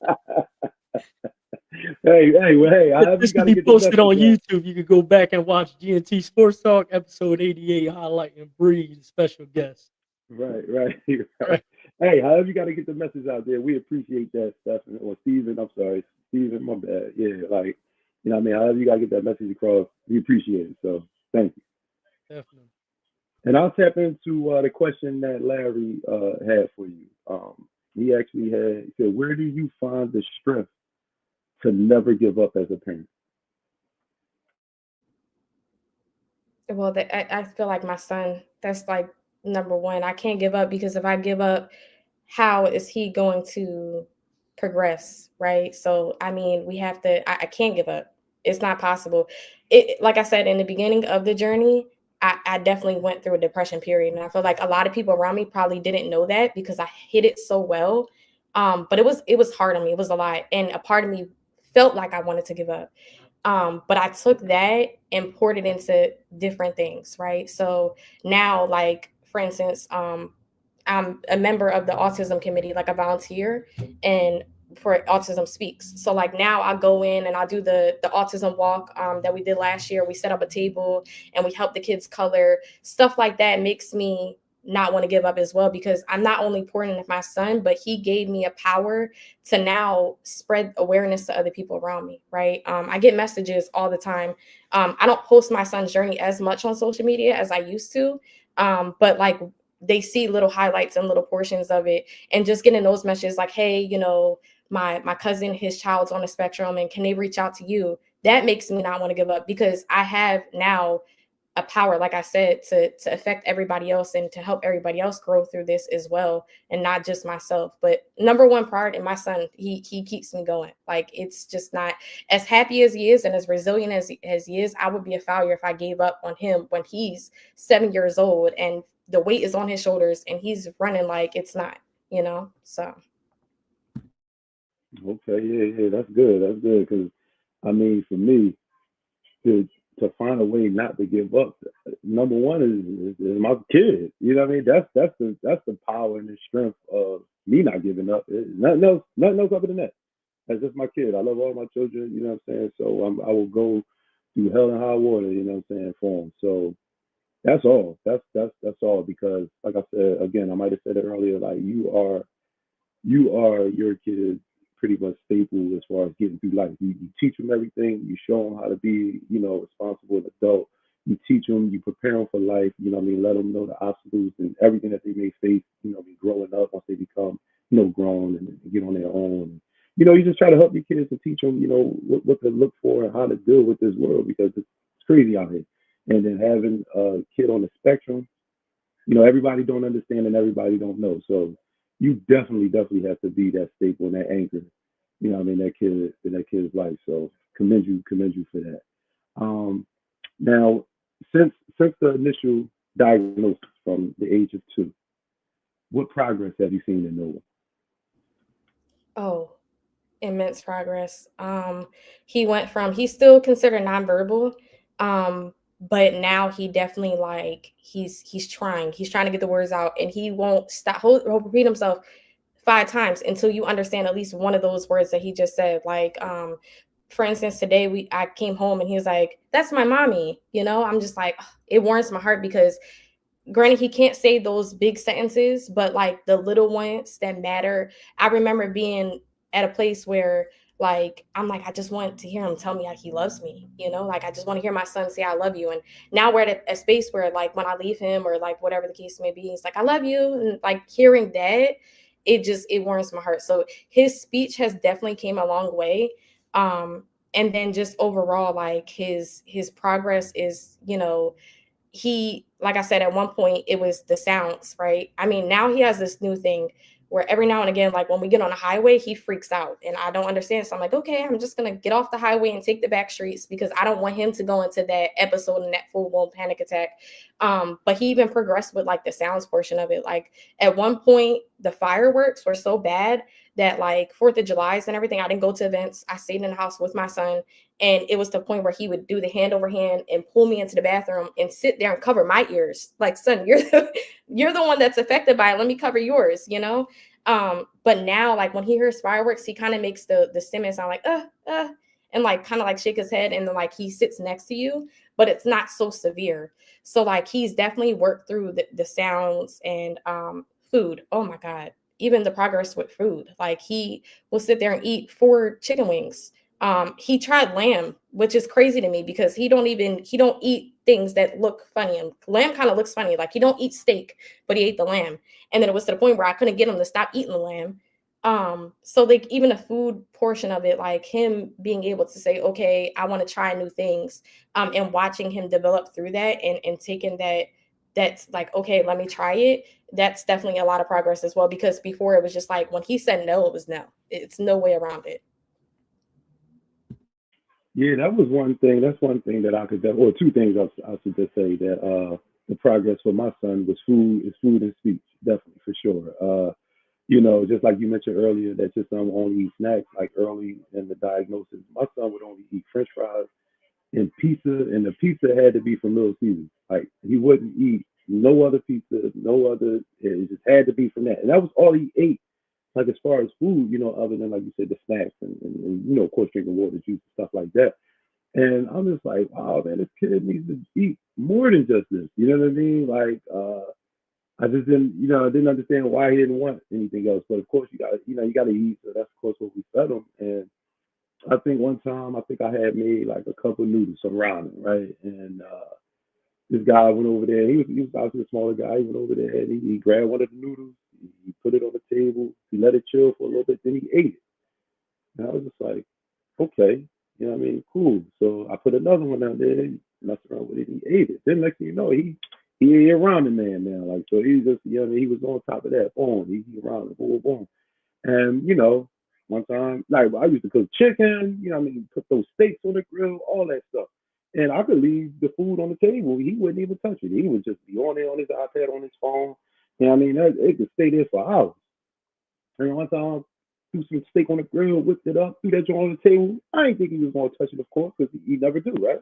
Hey, however you This got could to be get the posted message on out. YouTube. You could go back and watch GNT Sports Talk episode 88, highlighting Bree, the special guest. Right, right. Right. Hey, however you got to get the message out there, we appreciate that stuff. Or Steven, I'm sorry, Steven, my bad. Yeah, like, however you got to get that message across, we appreciate it. So thank you. Definitely. And I'll tap into the question that Larry had for you. He actually he said, where do you find the strength to never give up as a parent? Well, I feel like my son, that's like number one. I can't give up because if I give up, how is he going to progress? Right. So, I mean, I can't give up. It's not possible. Like I said, in the beginning of the journey, I definitely went through a depression period. And I feel like a lot of people around me probably didn't know that because I hid it so well. But it was hard on me. It was a lot. And a part of me felt like I wanted to give up. But I took that and poured it into different things, right? So now, like for instance, I'm a member of the autism committee, like a volunteer, and for Autism Speaks. So like now I go in and I do the autism walk that we did last year. We set up a table and we help the kids color. Stuff like that makes me not want to give up as well because I'm not only pouring into my son, but he gave me a power to now spread awareness to other people around me, right? I get messages all the time. I don't post my son's journey as much on social media as I used to, but like they see little highlights and little portions of it, and just getting those messages like, hey, my cousin, his child's on the spectrum, and can they reach out to you? That makes me not want to give up because I have now a power, like I said, to affect everybody else and to help everybody else grow through this as well, and not just myself. But number one priority, my son, he keeps me going. Like it's just not as happy as he is and as resilient as he is. I would be a failure if I gave up on him when he's 7 years old and the weight is on his shoulders and he's running like it's not, So Okay, yeah, that's good. That's good because for me, to find a way not to give up. Number one is my kid. You know what I mean? That's the power and the strength of me not giving up. Nothing else other than that. That's just my kid. I love all my children. You know what I'm saying? So I will go through hell and high water. You know what I'm saying for them. So that's all. That's all. Because like I said again, I might have said it earlier. Like you are your kids pretty much staple as far as getting through life. You teach them everything. You show them how to be, responsible adult. You teach them, you prepare them for life. Let them know the obstacles and everything that they may face. Growing up once they become, grown and get on their own. You just try to help your kids and teach them, what to look for and how to deal with this world because it's crazy out here. And then having a kid on the spectrum, everybody don't understand and everybody don't know. So you definitely have to be that staple and that anchor. That kid in that kid's life. So commend you for that. Um, now, since the initial diagnosis from the age of 2, what progress have you seen in Noah? oh, immense progress. He's still considered nonverbal, but now he definitely like he's trying to get the words out, and he won't stop. He'll repeat himself 5 times until you understand at least one of those words that he just said. Like, for instance, today I came home and he was like, "That's my mommy." I'm just like, ugh, it warms my heart because granted he can't say those big sentences, but like the little ones that matter. I remember being at a place where like I'm like I just want to hear him tell me how he loves me, like I just want to hear my son say I love you. And now we're at a space where like when I leave him or like whatever the case may be, he's like I love you, and like hearing that, it warms my heart. So his speech has definitely came a long way. And then just overall, like his progress is, he, like I said, at one point it was the sounds, right? I mean, now he has this new thing where every now and again, like when we get on a highway, he freaks out and I don't understand. So I'm like, okay, I'm just gonna get off the highway and take the back streets because I don't want him to go into that episode and that full-blown panic attack. But he even progressed with like the sounds portion of it. Like at one point, the fireworks were so bad that like 4th of July's and everything, I didn't go to events. I stayed in the house with my son. And it was the point where he would do the hand over hand and pull me into the bathroom and sit there and cover my ears. Like, son, you're the one that's affected by it. Let me cover yours, But now, like when he hears fireworks, he kind of makes the stimulus sound like, and like kind of like shake his head and then like he sits next to you, but it's not so severe. So like he's definitely worked through the sounds and food. Oh my God. Even the progress with food. Like he will sit there and eat 4 chicken wings. He tried lamb, which is crazy to me because he don't eat things that look funny. And lamb kind of looks funny. Like he don't eat steak, but he ate the lamb. And then it was to the point where I couldn't get him to stop eating the lamb. So like even the food portion of it, like him being able to say, okay, I want to try new things, and watching him develop through that and taking that's like, okay, let me try it. That's definitely a lot of progress as well, because before it was just like when he said no, it was no. It's no way around it. Yeah, that was one thing. That's one thing that I could, or two things I should just say that the progress for my son was food and speech, definitely for sure. Just like you mentioned earlier, that your son would only eat snacks like early in the diagnosis. My son would only eat French fries and pizza, and the pizza had to be from Little Caesars. Like he wouldn't eat no other pizza, no other. It just had to be from that, and that was all he ate. Like as far as food, other than like you said, the snacks and of course drinking water, juice, and stuff like that. And I'm just like, wow, man, this kid needs to eat more than just this. You know what I mean? Like, I just didn't, I didn't understand why he didn't want anything else. But of course, you got to eat. So that's of course what we fed him. And I think one time, I think I had made like a couple of noodles, some ramen, right? And this guy went over there. He was obviously a smaller guy. He went over there and he grabbed one of the noodles. He put it on the table. He let it chill for a little bit. Then he ate it. And I was just like, okay, what I mean? Cool. So I put another one down there, messed around with it, he ate it. Then next thing you know, he around the man now. Like so he just he was on top of that. Boom. He around it, boom, boom. And one time, like I used to cook chicken, put those steaks on the grill, all that stuff. And I could leave the food on the table. He wouldn't even touch it. He would just be on there on his iPad, on his phone. It could stay there for hours. And one time, threw some steak on the grill, whipped it up, threw that joint on the table. I ain't think he was gonna touch it, of course, because he never do, right?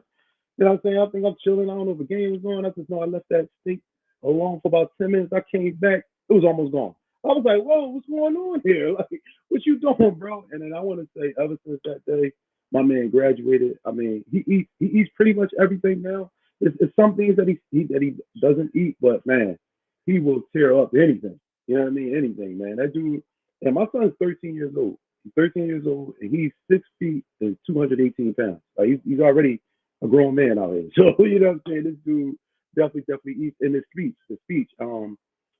You know what I'm saying? I think I'm chilling. I don't know if a game was on. I just know I left that steak alone for about 10 minutes. I came back, it was almost gone. I was like, whoa, what's going on here? Like, what you doing, bro? And then I want to say, ever since that day, my man graduated. I mean, he eats pretty much everything now. It's some things that he doesn't eat, but man, he will tear up anything. You know what I mean? Anything, man. That dude. And my son's 13 years old. He's 13 years old, and he's 6 feet and 218 pounds. Like he's already a grown man out here. So you know what I'm saying? This dude definitely eats in his speech. The speech,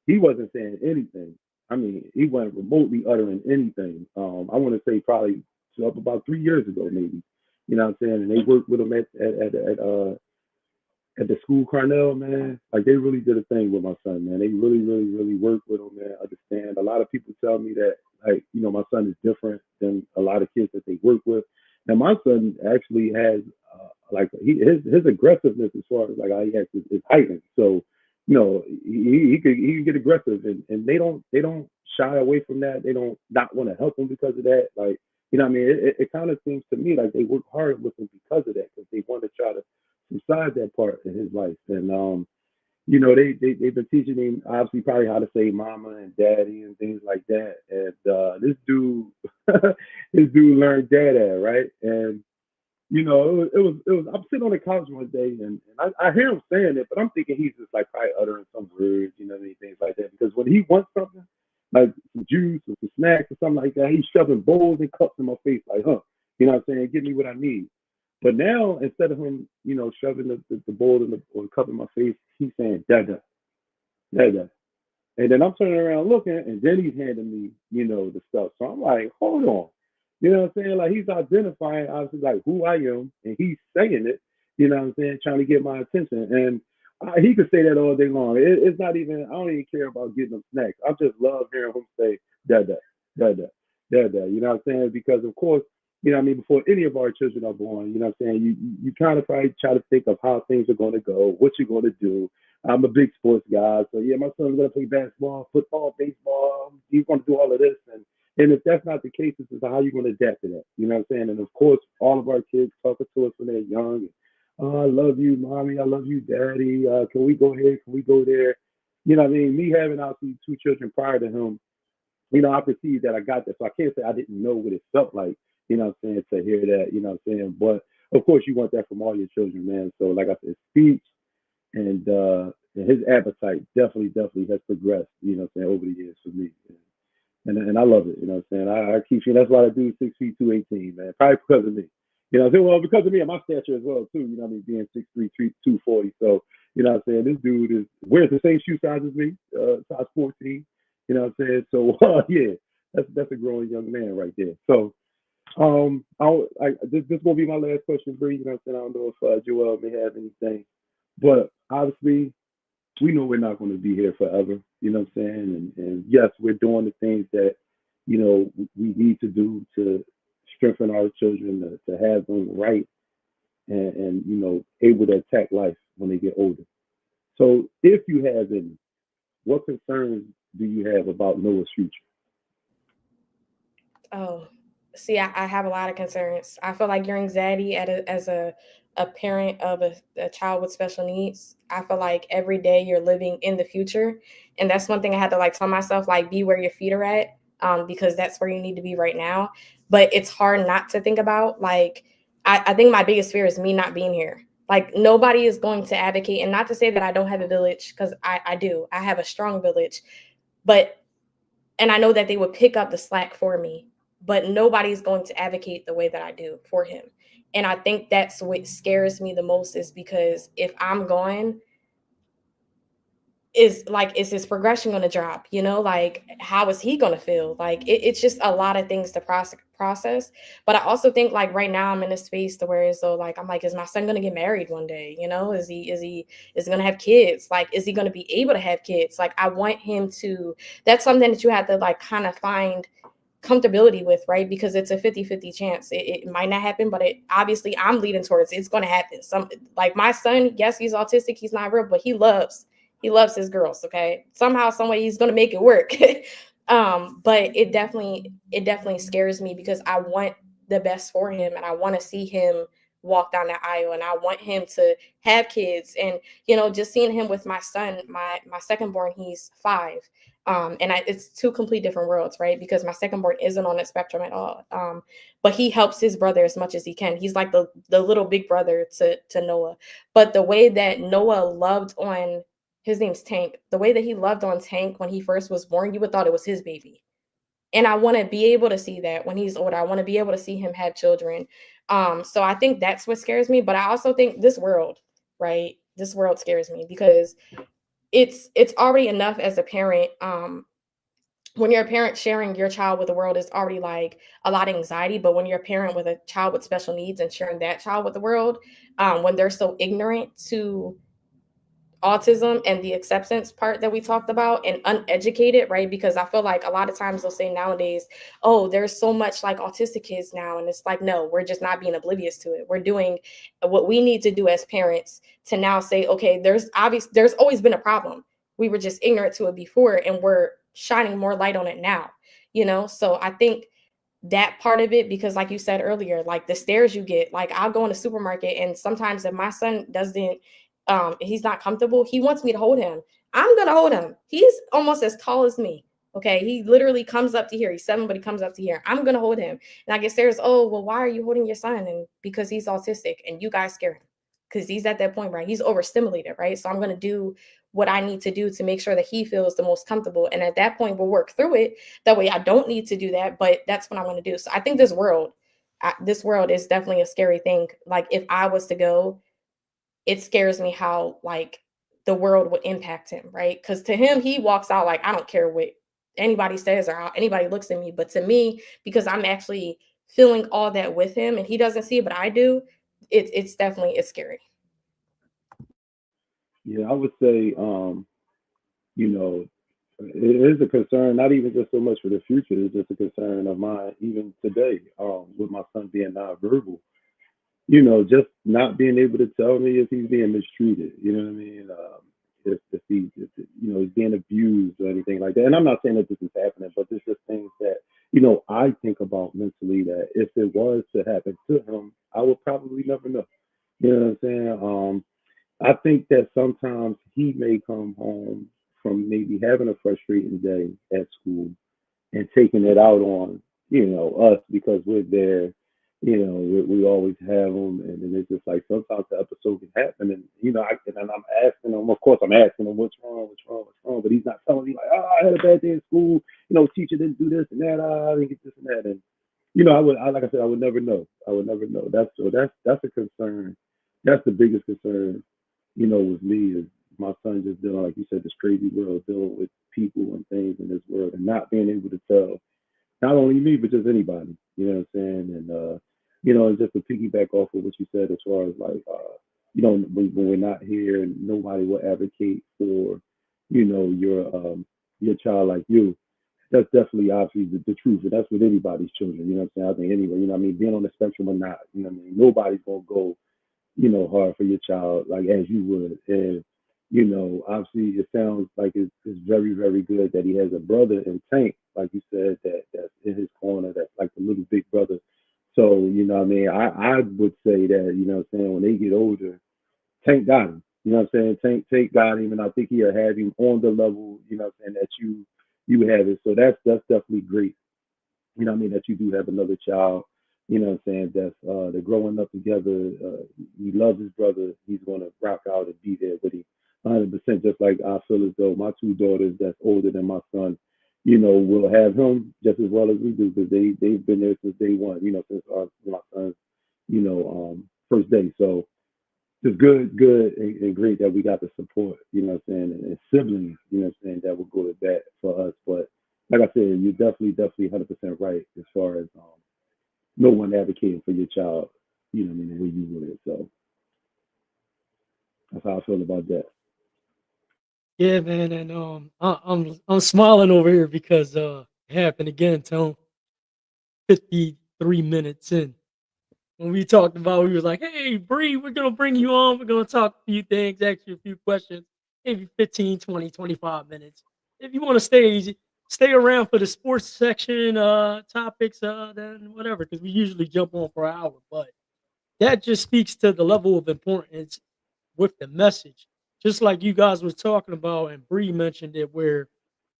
he wasn't saying anything. I mean, he wasn't remotely uttering anything. I want to say probably up about 3 years ago, maybe. You know what I'm saying? And they worked with him at the school Carnell, man. Like they really did a thing with my son, man. They really worked with him, man. Understand. A lot of people tell me that, like, my son is different than a lot of kids that they work with. Now, my son actually has, like, his aggressiveness as far as like how he acts is heightened. So, he can get aggressive, and they don't shy away from that. They don't not want to help him because of that. Like, what I mean? It kind of seems to me like they work hard with him because of that, because they want to try to beside that part in his life. And they've been teaching him obviously probably how to say mama and daddy and things like that. And this dude this dude learned dada, right? And it was I'm sitting on the couch one day, and I hear him saying it, but I'm thinking he's just like probably uttering some words, things like that. Because when he wants something, like some juice or some snacks or something like that, he's shoving bowls and cups in my face like, huh, you know what I'm saying? Give me what I need. But now, instead of him, shoving the bowl or the cup in my face, he's saying, dada, dada. And then I'm turning around looking, and then he's handing me, the stuff. So I'm like, hold on. You know what I'm saying? Like he's identifying obviously like who I am, and he's saying it. You know what I'm saying? Trying to get my attention, and he could say that all day long. It's not even. I don't even care about getting him snacks. I just love hearing him say "dada, dada, dada." You know what I'm saying? Because of course, you know what I mean. Before any of our children are born, you know what I'm saying. You kind of probably try to think of how things are going to go, what you're going to do. I'm a big sports guy, so yeah, my son's going to play basketball, football, baseball. He's going to do all of this, and if that's not the case, this is how you're going to adapt to that. You know what I'm saying? And of course, all of our kids talking to us when they're young. Oh, I love you, mommy. I love you, daddy. Can we go here? Can we go there? You know what I mean? Me having obviously two children prior to him, you know, I perceived that I got that. So I can't say I didn't know what it felt like, you know what I'm saying, to hear that, you know what I'm saying? But of course, you want that from all your children, man. So, like I said, speech and his appetite definitely has progressed, you know what I'm saying, over the years for me. And I love it. You know what I'm saying? I keep seeing that's why I do 6 feet 218, man. Probably because of me. You know what I'm saying? Well, because of me and my stature as well too. You know what I mean? Being 6'3", 240. So you know what I'm saying? This dude is wears the same shoe size as me, size 14. You know what I'm saying? So yeah, that's a growing young man right there. So this gonna be my last question, Bree. You know what I'm saying? I don't know if Joel may have anything, but obviously we know we're not going to be here forever. You know what I'm saying? And yes, we're doing the things that you know we need to do to strengthen our children to have them right and you know able to attack life when they get older. So, if you have any, what concerns do you have about Noah's future? Oh, see, I have a lot of concerns. I feel like your anxiety as a parent of a child with special needs, I feel like every day you're living in the future. And that's one thing I had to like tell myself, like, be where your feet are at, because that's where you need to be right now. But it's hard not to think about. Like, I think my biggest fear is me not being here. Like, nobody is going to advocate, and not to say that I don't have a village, because I do. I have a strong village. But and I know that they would pick up the slack for me, but nobody's going to advocate the way that I do for him. And I think that's what scares me the most is because if I'm gone, is his progression going to drop, like how is he going to feel, like it's just a lot of things to process. But I also think like right now I'm in a space to where so like I'm like, is my son going to get married one day? Is he going to have kids? Like, is he going to be able to have kids? Like, I want him to. That's something that you have to like kind of find comfortability with, right? Because it's a 50-50 chance. It might not happen, but it obviously I'm leading towards it's going to happen. Some like my son, yes, he's autistic, he's not real, but he loves his girls. Okay, somehow, some way, he's going to make it work. But it definitely scares me because I want the best for him and I want to see him walk down that aisle and I want him to have kids. And just seeing him with my son, my second born, he's 5. And it's two complete different worlds, right? Because my second born isn't on that spectrum at all. But he helps his brother as much as he can. He's like the little big brother to Noah. But the way that Noah loved on his name's Tank, the way that he loved on Tank when he first was born, you would thought it was his baby. And I want to be able to see that when he's older. I want to be able to see him have children. So I think that's what scares me. But I also think this world, right? This world scares me because it's already enough as a parent. When you're a parent, sharing your child with the world is already like a lot of anxiety. But when you're a parent with a child with special needs and sharing that child with the world, when they're so ignorant to autism and the acceptance part that we talked about and uneducated, right? Because I feel like a lot of times they'll say nowadays, oh, there's so much like autistic kids now. And it's like, no, we're just not being oblivious to it. We're doing what we need to do as parents to now say, okay, there's always been a problem. We were just ignorant to it before and we're shining more light on it now, So I think that part of it, because like you said earlier, like the stares you get, like I'll go in the supermarket and sometimes if my son doesn't he's not comfortable, he wants me to hold him. I'm gonna hold him. He's almost as tall as me. Okay, he literally comes up to here. He's 7, but he comes up to here. I'm gonna hold him. And I get stares, oh well, why are you holding your son? And because he's autistic and you guys scare him because he's at that point, right? He's overstimulated, right? So I'm gonna do what I need to do to make sure that he feels the most comfortable. And at that point, we'll work through it. That way, I don't need to do that, but that's what I'm going to do. So I think this world is definitely a scary thing. Like if I was to go, it scares me how like the world would impact him, right? Because to him, he walks out like I don't care what anybody says or how anybody looks at me. But to me, because I'm actually feeling all that with him and he doesn't see it, but I do, it's definitely it's scary. Yeah, I would say, you know, it is a concern, not even just so much for the future, it's just a concern of mine even today, with my son being nonverbal. Just not being able to tell me if he's being mistreated. You know what I mean? If he's being abused or anything like that. And I'm not saying that this is happening, but there's just things that I think about mentally that if it was to happen to him, I would probably never know. You know what I'm saying? I think that sometimes he may come home from maybe having a frustrating day at school and taking it out on us because we're there. We always have them, and then it's just like sometimes the episode can happen, and and I'm asking him. Of course, I'm asking him what's wrong, what's wrong, what's wrong, but he's not telling me like, oh, I had a bad day in school. Teacher didn't do this and that. I didn't get this and that, and like I said, I would never know. I would never know. That's a concern. That's the biggest concern. With me is my son just dealing, like you said, this crazy world, dealing with people and things in this world, and not being able to tell not only me, but just anybody. You know what I'm saying? And and just to piggyback off of what you said, as far as like, when we're not here, and nobody will advocate for, your child like you. That's definitely obviously the truth, and that's with anybody's children. You know what I'm saying? I think anyway, what I mean, being on the spectrum or not, what I mean, nobody's gonna go hard for your child like as you would. And obviously, it sounds like it's very, very good that he has a brother in Tank, like you said, that's in his corner, that's like the little big brother. So, what I mean, I would say that, what I'm saying, when they get older, Tank got him. You know what I'm saying? Tank got him, and I think he'll have him on the level, what I'm saying, that you have it. So that's definitely great. What I mean, that you do have another child, what I'm saying, that's they're growing up together. He loves his brother. He's gonna rock out and be there with him 100%, just like I feel as though my two daughters that's older than my son, will have him just as well as we do because they've been there since day one, since my son's, first day. So it's good and great that we got the support, what I'm saying, and siblings, what I'm saying, that will go to bat for us. But like I said, you're definitely 100% right as far as no one advocating for your child, what I mean, the way you would. So that's how I feel about that. Yeah, man, and I'm smiling over here because it happened again, Tone. 53 minutes in. When we talked about, we was like, "Hey, Bree, we're gonna bring you on. We're gonna talk a few things, ask you a few questions, maybe 15, 20, 25 minutes. If you want to stay around for the sports section topics, then whatever, because we usually jump on for an hour. But that just speaks to the level of importance with the message. Just like you guys was talking about, and Bree mentioned it, where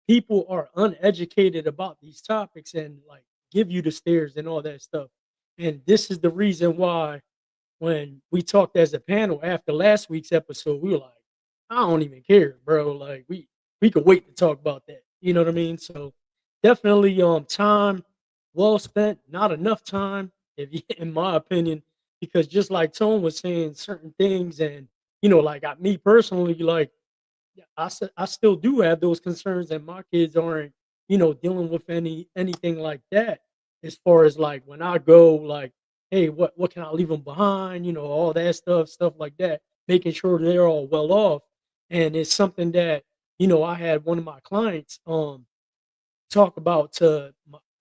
people are uneducated about these topics and like give you the stares and all that stuff. And this is the reason why when we talked as a panel after last week's episode, we were like, I don't even care, bro. Like we could wait to talk about that. You know what I mean? So definitely time well spent, not enough time, if you, in my opinion, because just like Tone was saying certain things and like me personally, like yeah, I still do have those concerns and my kids aren't, dealing with anything like that as far as like when I go like, hey, what can I leave them behind? All that stuff like that, making sure they're all well off. And it's something that, I had one of my clients talk about to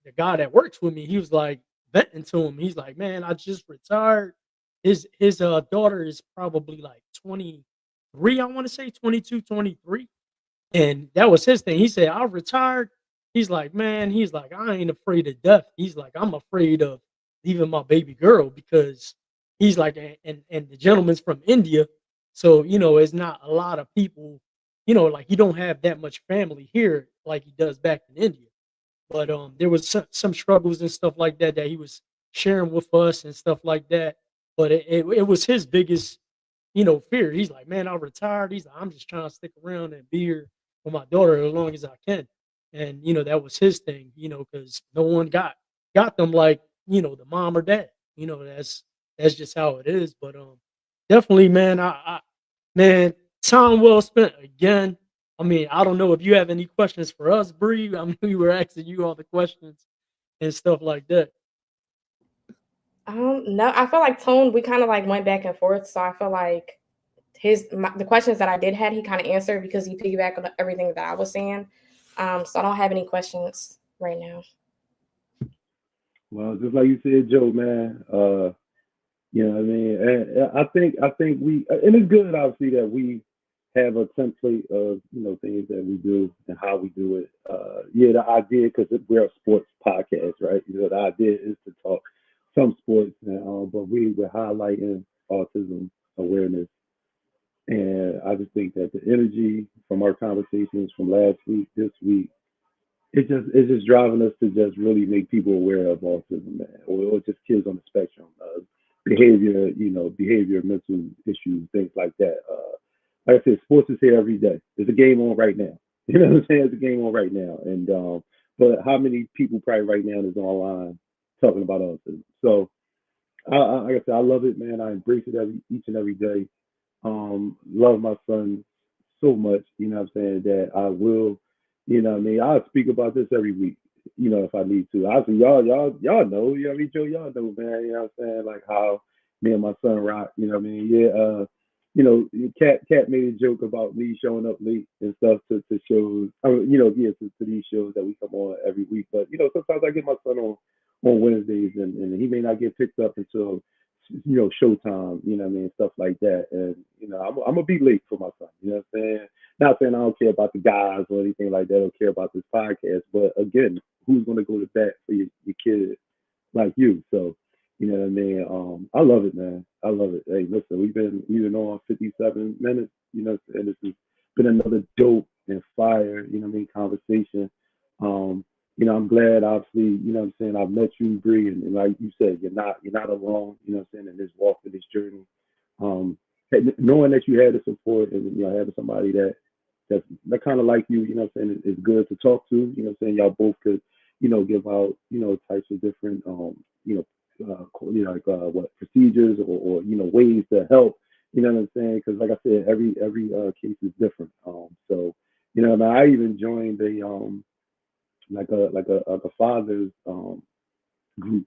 the guy that works with me. He was like venting to him. He's like, "Man, I just retired." His daughter is probably like 23, I want to say 22, 23. And that was his thing. He said, "I retired." He's like, "Man," he's like, "I ain't afraid of death." He's like, "I'm afraid of leaving my baby girl because he's like and the gentleman's from India. So, it's not a lot of people, like he don't have that much family here like he does back in India. But there was some struggles and stuff like that that he was sharing with us and stuff like that. But it was his biggest, fear. He's like, "Man, I'm retired." He's like, "I'm just trying to stick around and be here for my daughter as long as I can." And that was his thing, because no one got them like the mom or dad. That's just how it is. But definitely, man, man, time well spent again. I mean, I don't know if you have any questions for us, Bree. I mean, we were asking you all the questions and stuff like that. No, I feel like Tone, we kind of like went back and forth. So I feel like the questions that I did had, he kind of answered because he piggybacked on everything that I was saying. So I don't have any questions right now. Well, just like you said, Joe, man. You know what I mean? And I think we, and it's good obviously that we have a template of things that we do and how we do it. Yeah, the idea, because we're a sports podcast, right? The idea is to talk some sports, but we're highlighting autism awareness. And I just think that the energy from our conversations from last week, this week, it's just driving us to just really make people aware of autism, man, or just kids on the spectrum, behavior, behavior, mental issues, things like that. Like I said, sports is here every day. There's a game on right now. You know what I'm saying? There's a game on right now, and but how many people probably right now is online talking about autism? So, like I said, I love it, man. I embrace it each and every day. Love my son so much, what I'm saying, that I will, what I mean, I'll speak about this every week, if I need to. Obviously, y'all know, you know what I mean, Joe, y'all know, man, what I'm saying, like how me and my son rock, what I mean, yeah, Cat made a joke about me showing up late and stuff to shows, yeah, to these shows that we come on every week, but, sometimes I get my son on Wednesdays, and he may not get picked up until Showtime, what I mean, stuff like that. And, I'm gonna be late for my son, you know what I'm saying? Not saying I don't care about the guys or anything like that, I don't care about this podcast, but again, who's gonna go to bat for your kid like you? So, you know what I mean? I love it, man. I love it. Hey, listen, we've been on 57 minutes, and this has been another dope and fire, what I mean, conversation. Um, I'm glad, obviously, what I'm saying, I've met you, Bree, and like you said, you're not alone, what I'm saying, in this walk, in this journey. Knowing that you had the support and having somebody that kind of like you, what I'm saying, is good to talk to, what I'm saying, y'all both could, give out, types of different, like what procedures or ways to help, what I'm saying, because like I said, every case is different. So, I mean, I even joined like a father's group,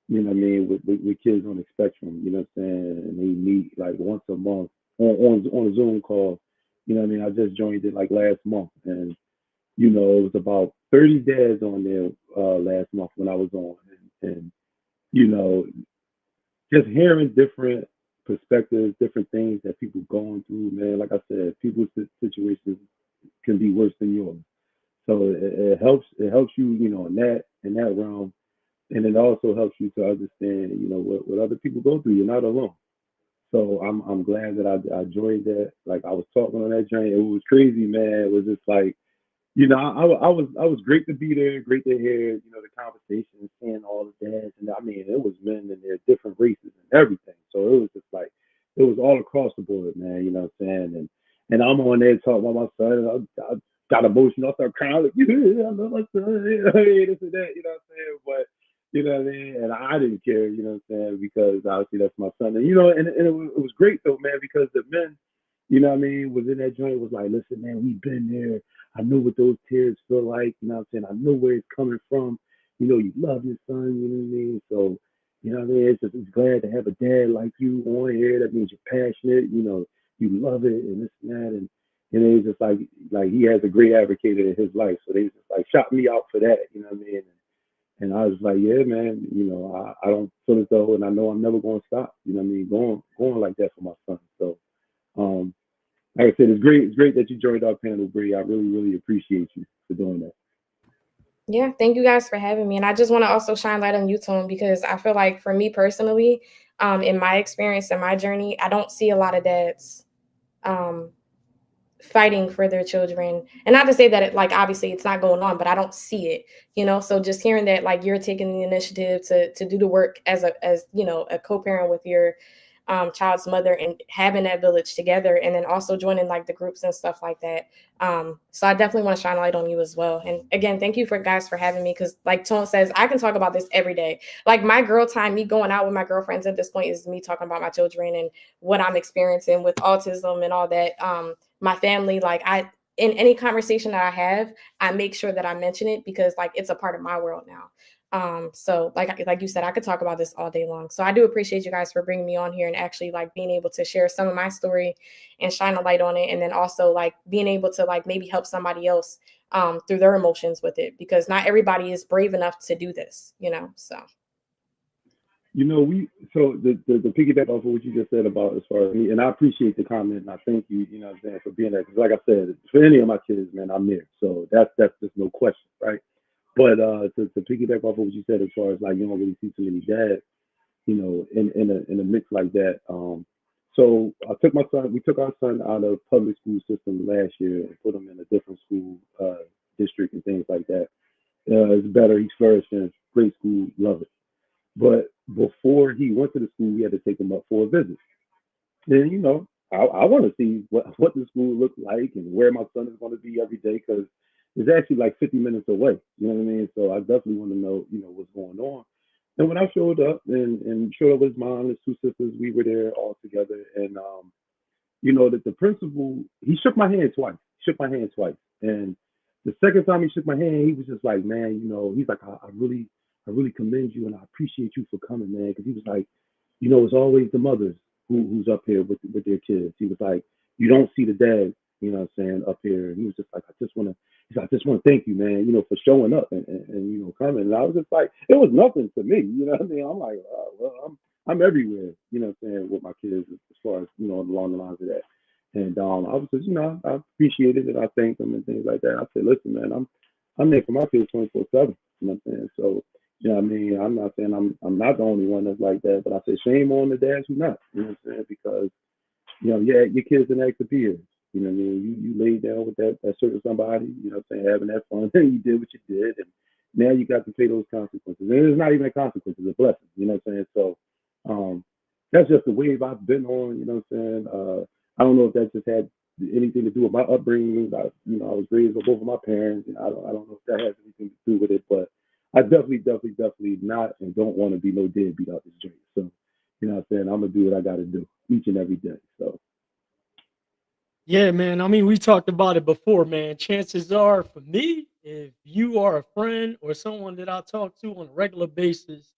what I mean, with kids on the spectrum, what I'm saying, and they meet like once a month on a Zoom call, what I mean. I just joined it like last month, and it was about 30 dads on there last month when I was on, and you know, just hearing different perspectives, different things that people going through, man. Like I said, people's situations can be worse than yours. So it helps you, in that realm, and it also helps you to understand, what other people go through. You're not alone. So I'm glad that I joined that. Like I was talking on that journey. It was crazy, man. It was just like, I was great to be there, great to hear, the conversation, seeing all the dads, and I mean, it was men in their different races and everything. So it was just like, it was all across the board, man. You know what I'm saying? And I'm on there talking about my son. And I got emotional. I started crying, like, yeah, I love my son. This and that. You know what I'm saying? But you know what I mean? And I didn't care. You know what I'm saying? Because obviously that's my son. And it was great though, man, because the men, what I mean, was in that joint, was like, listen, man, we've been there. I know what those tears feel like. You know what I'm saying? I know where it's coming from. You love your son. You know what I mean? So, what I mean? It's glad to have a dad like you on here. That means you're passionate. You love it and this and that. And it's just like he has a great advocate in his life. So they just like shot me out for that. You know what I mean? And I was like, yeah, man. I don't feel as though, and I know I'm never going to stop. You know what I mean? Going like that for my son. So, um, like I said, it's great. It's great that you joined our panel, Bree. I really, really appreciate you for doing that. Yeah, thank you guys for having me. And I just want to also shine light on you, Tone, because I feel like for me personally, in my experience and my journey, I don't see a lot of dads um, fighting for their children. And not to say that like obviously it's not going on, but I don't see it, So just hearing that like you're taking the initiative to do the work as a co-parent with your child's mother and having that village together, and then also joining like the groups and stuff like that. So I definitely want to shine a light on you as well. And again, thank you for having me, because like Tone says, I can talk about this every day. Like my girl time, me going out with my girlfriends at this point is me talking about my children and what I'm experiencing with autism and all that. My family, like in any conversation that I have, I make sure that I mention it, because like it's a part of my world now. So like you said, I could talk about this all day long. So I do appreciate you guys for bringing me on here and actually like being able to share some of my story and shine a light on it. And then also like being able to like maybe help somebody else through their emotions with it, because not everybody is brave enough to do this, so. You know, so the piggyback off of what you just said about as far as me, and I appreciate the comment, and I thank you, you know what I'm saying, for being there. Because like I said, for any of my kids, man, I'm there. So that's just no question, right? But to piggyback off of what you said as far as like you don't really see too many dads, you know, in a mix like that. So we took our son out of public school system last year and put him in a different school district and things like that. It's better. He's flourishing. Great school. Love it. But before he went to the school, we had to take him up for a visit. And you know, I want to see what the school looks like and where my son is going to be every day because it's actually like 50 minutes away. You know what I mean? So I definitely want to know, you know, what's going on. And when I showed up and showed up with his mom, his two sisters, we were there all together. And you know, that the principal, he shook my hand twice. Shook my hand twice. And the second time he shook my hand, he was just like, man, you know, he's like, I really commend you and I appreciate you for coming, man. Because he was like, you know, it's always the mothers who's up here with their kids. He was like, you don't see the dad, you know what I'm saying, up here. And he was just like, I just want to thank you, man, you know, for showing up and you know, coming. And I was just like, it was nothing to me, you know what I mean? I'm like, well, I'm everywhere, you know what I'm saying, with my kids as far as, you know, along the lines of that. And I was just, you know, I appreciated it. I thanked them and things like that. I said, listen, man, I'm there for my kids 24/7. You know what I'm saying? So, you know what I mean? I'm not saying I'm not the only one that's like that, but I say shame on the dads who not. You know what I'm saying? Because, you know, yeah, your kids didn't ask to be here. You know what I mean? You laid down with that certain somebody, you know what I'm saying, having that fun, and you did what you did, and now you got to pay those consequences. And it's not even a consequence, it's a blessing, you know what I'm saying? So um, that's just the wave I've been on, you know what I'm saying? I don't know if that just had anything to do with my upbringing. You know, I was raised with both of my parents, and I don't know if that has anything to do with it, but I definitely not and don't want to be no deadbeat out this joint. So, you know what I'm saying? I'm gonna do what I gotta do each and every day. So Yeah, man. I mean, we talked about it before, man. Chances are, for me, if you are a friend or someone that I talk to on a regular basis,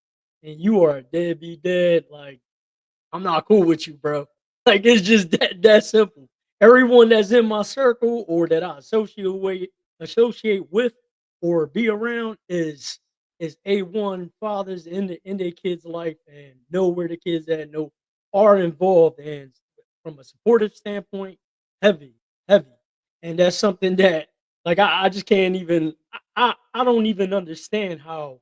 and you are a deadbeat dad, like I'm not cool with you, bro. Like it's just that simple. Everyone that's in my circle or that I associate with or be around is A1 fathers in their kids' life and know where the kids at, know are involved and from a supportive standpoint, heavy, heavy. And that's something that like I just can't even I don't even understand how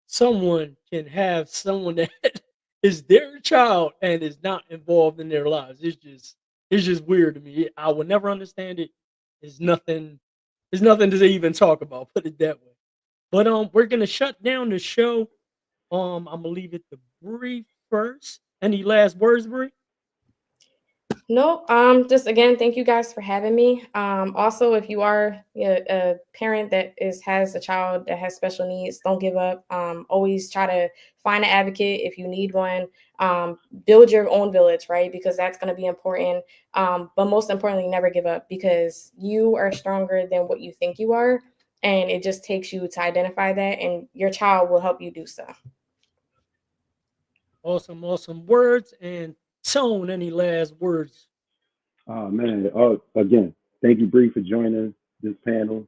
someone can have someone that is their child and is not involved in their lives. It's just weird to me. I will never understand it. It's nothing. It's nothing to even talk about. Put it that way. But we're gonna shut down the show. I'm gonna leave it to Bree first. Any last words, Bree? No, just again, thank you guys for having me. Also, if you are a parent that has a child that has special needs, don't give up. Always try to find an advocate if you need one. Build your own village, right? Because that's going to be important. But most importantly, never give up because you are stronger than what you think you are, and it just takes you to identify that, and your child will help you do so. Awesome, awesome words. And Tone, any last words? man, again, thank you, Bree, for joining this panel.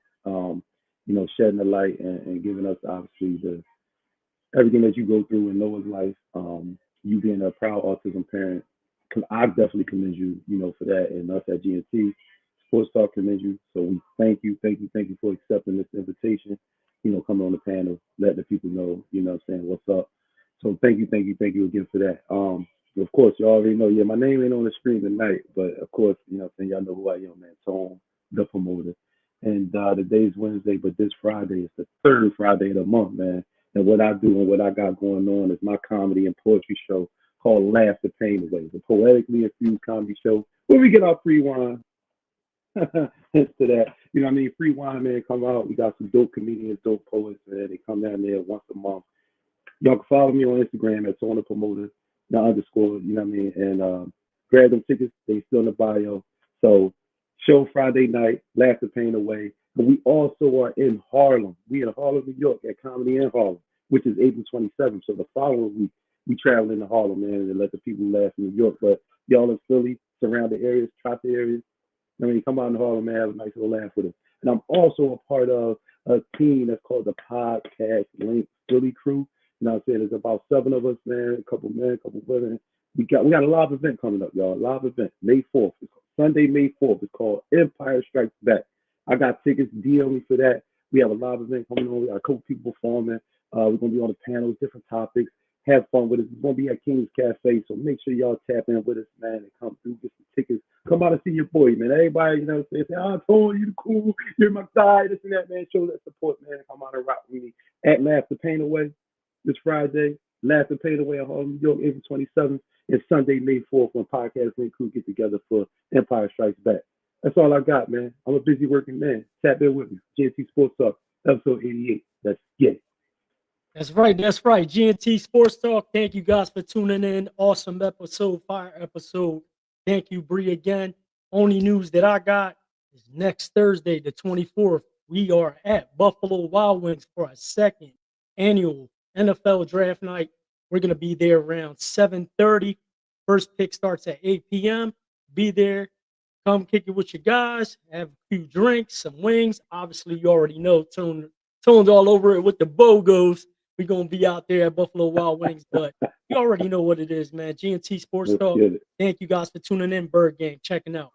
You know, shedding the light and giving us obviously the everything that you go through in Noah's life. You being a proud autism parent, I definitely commend you, you know, for that, and us at GNT Sportstalk commend you. So we thank you for accepting this invitation. You know, coming on the panel, letting the people know, you know, what I'm saying what's up. So thank you again for that. Of course, you already know, yeah, my name ain't on the screen tonight, but of course, you know, what I'm saying y'all know who I am, man. Tone, the promoter. And today's Wednesday, but this Friday is the third Friday of the month, man. And what I do and what I got going on is my comedy and poetry show called Laugh the Pain Away, the poetically infused comedy show where we get our free wine. Hence to that. You know what I mean? Free wine, man, come out. We got some dope comedians, dope poets, man. They come down there once a month. Y'all can follow me on Instagram at Tona Promoter, the underscore, you know what I mean? And grab them tickets. They still in the bio. So show Friday night, Laugh the Pain Away. But we also are in Harlem. We in Harlem, New York, at Comedy in Harlem, which is April 27th. So the following week, we travel into Harlem, man, and let the people laugh in New York. But y'all in Philly, surrounding areas, tri areas, I mean, come out in Harlem, man, have a nice little laugh with us. And I'm also a part of a team that's called the Podcast Link Philly Crew. You know what I'm saying? There's about 7 of us, man, a couple men, a couple women. We got a live event coming up, y'all. A live event, May 4th. Sunday, May 4th. It's called Empire Strikes Back. I got tickets, DM me for that. We have a live event coming on. We got a couple people performing. We're gonna be on the panels, different topics. Have fun with us. It's gonna be at King's Cafe, so make sure y'all tap in with us, man, and come through, get some tickets. Come out and see your boy, man. Everybody, you know, say, I told you, the cool, you're my guy, this and that, man. Show that support, man. Come out and rock with me at Laugh the Pain Away this Friday. Laugh the Pain Away in Harlem, New York, April 27th, and Sunday, May 4th, when Podcast Link Crew get together for Empire Strikes Back. That's all I got, man. I'm a busy working man. Tap in with me. GNT Sportstalk, episode 88. Let's get it. That's right. That's right. GNT Sports Talk. Thank you guys for tuning in. Awesome episode, fire episode. Thank you, Bree, again. Only news that I got is next Thursday, the 24th, we are at Buffalo Wild Wings for a second annual NFL draft night. We're going to be there around 7:30. First pick starts at 8 p.m. Be there. Come kick it with your guys. Have a few drinks, some wings. Obviously, you already know Tone's all over it with the BOGOs. We're going to be out there at Buffalo Wild Wings, but you already know what it is, man. GNT Sports Let's Talk. get it. Thank you guys for tuning in. Bird Game, checking out.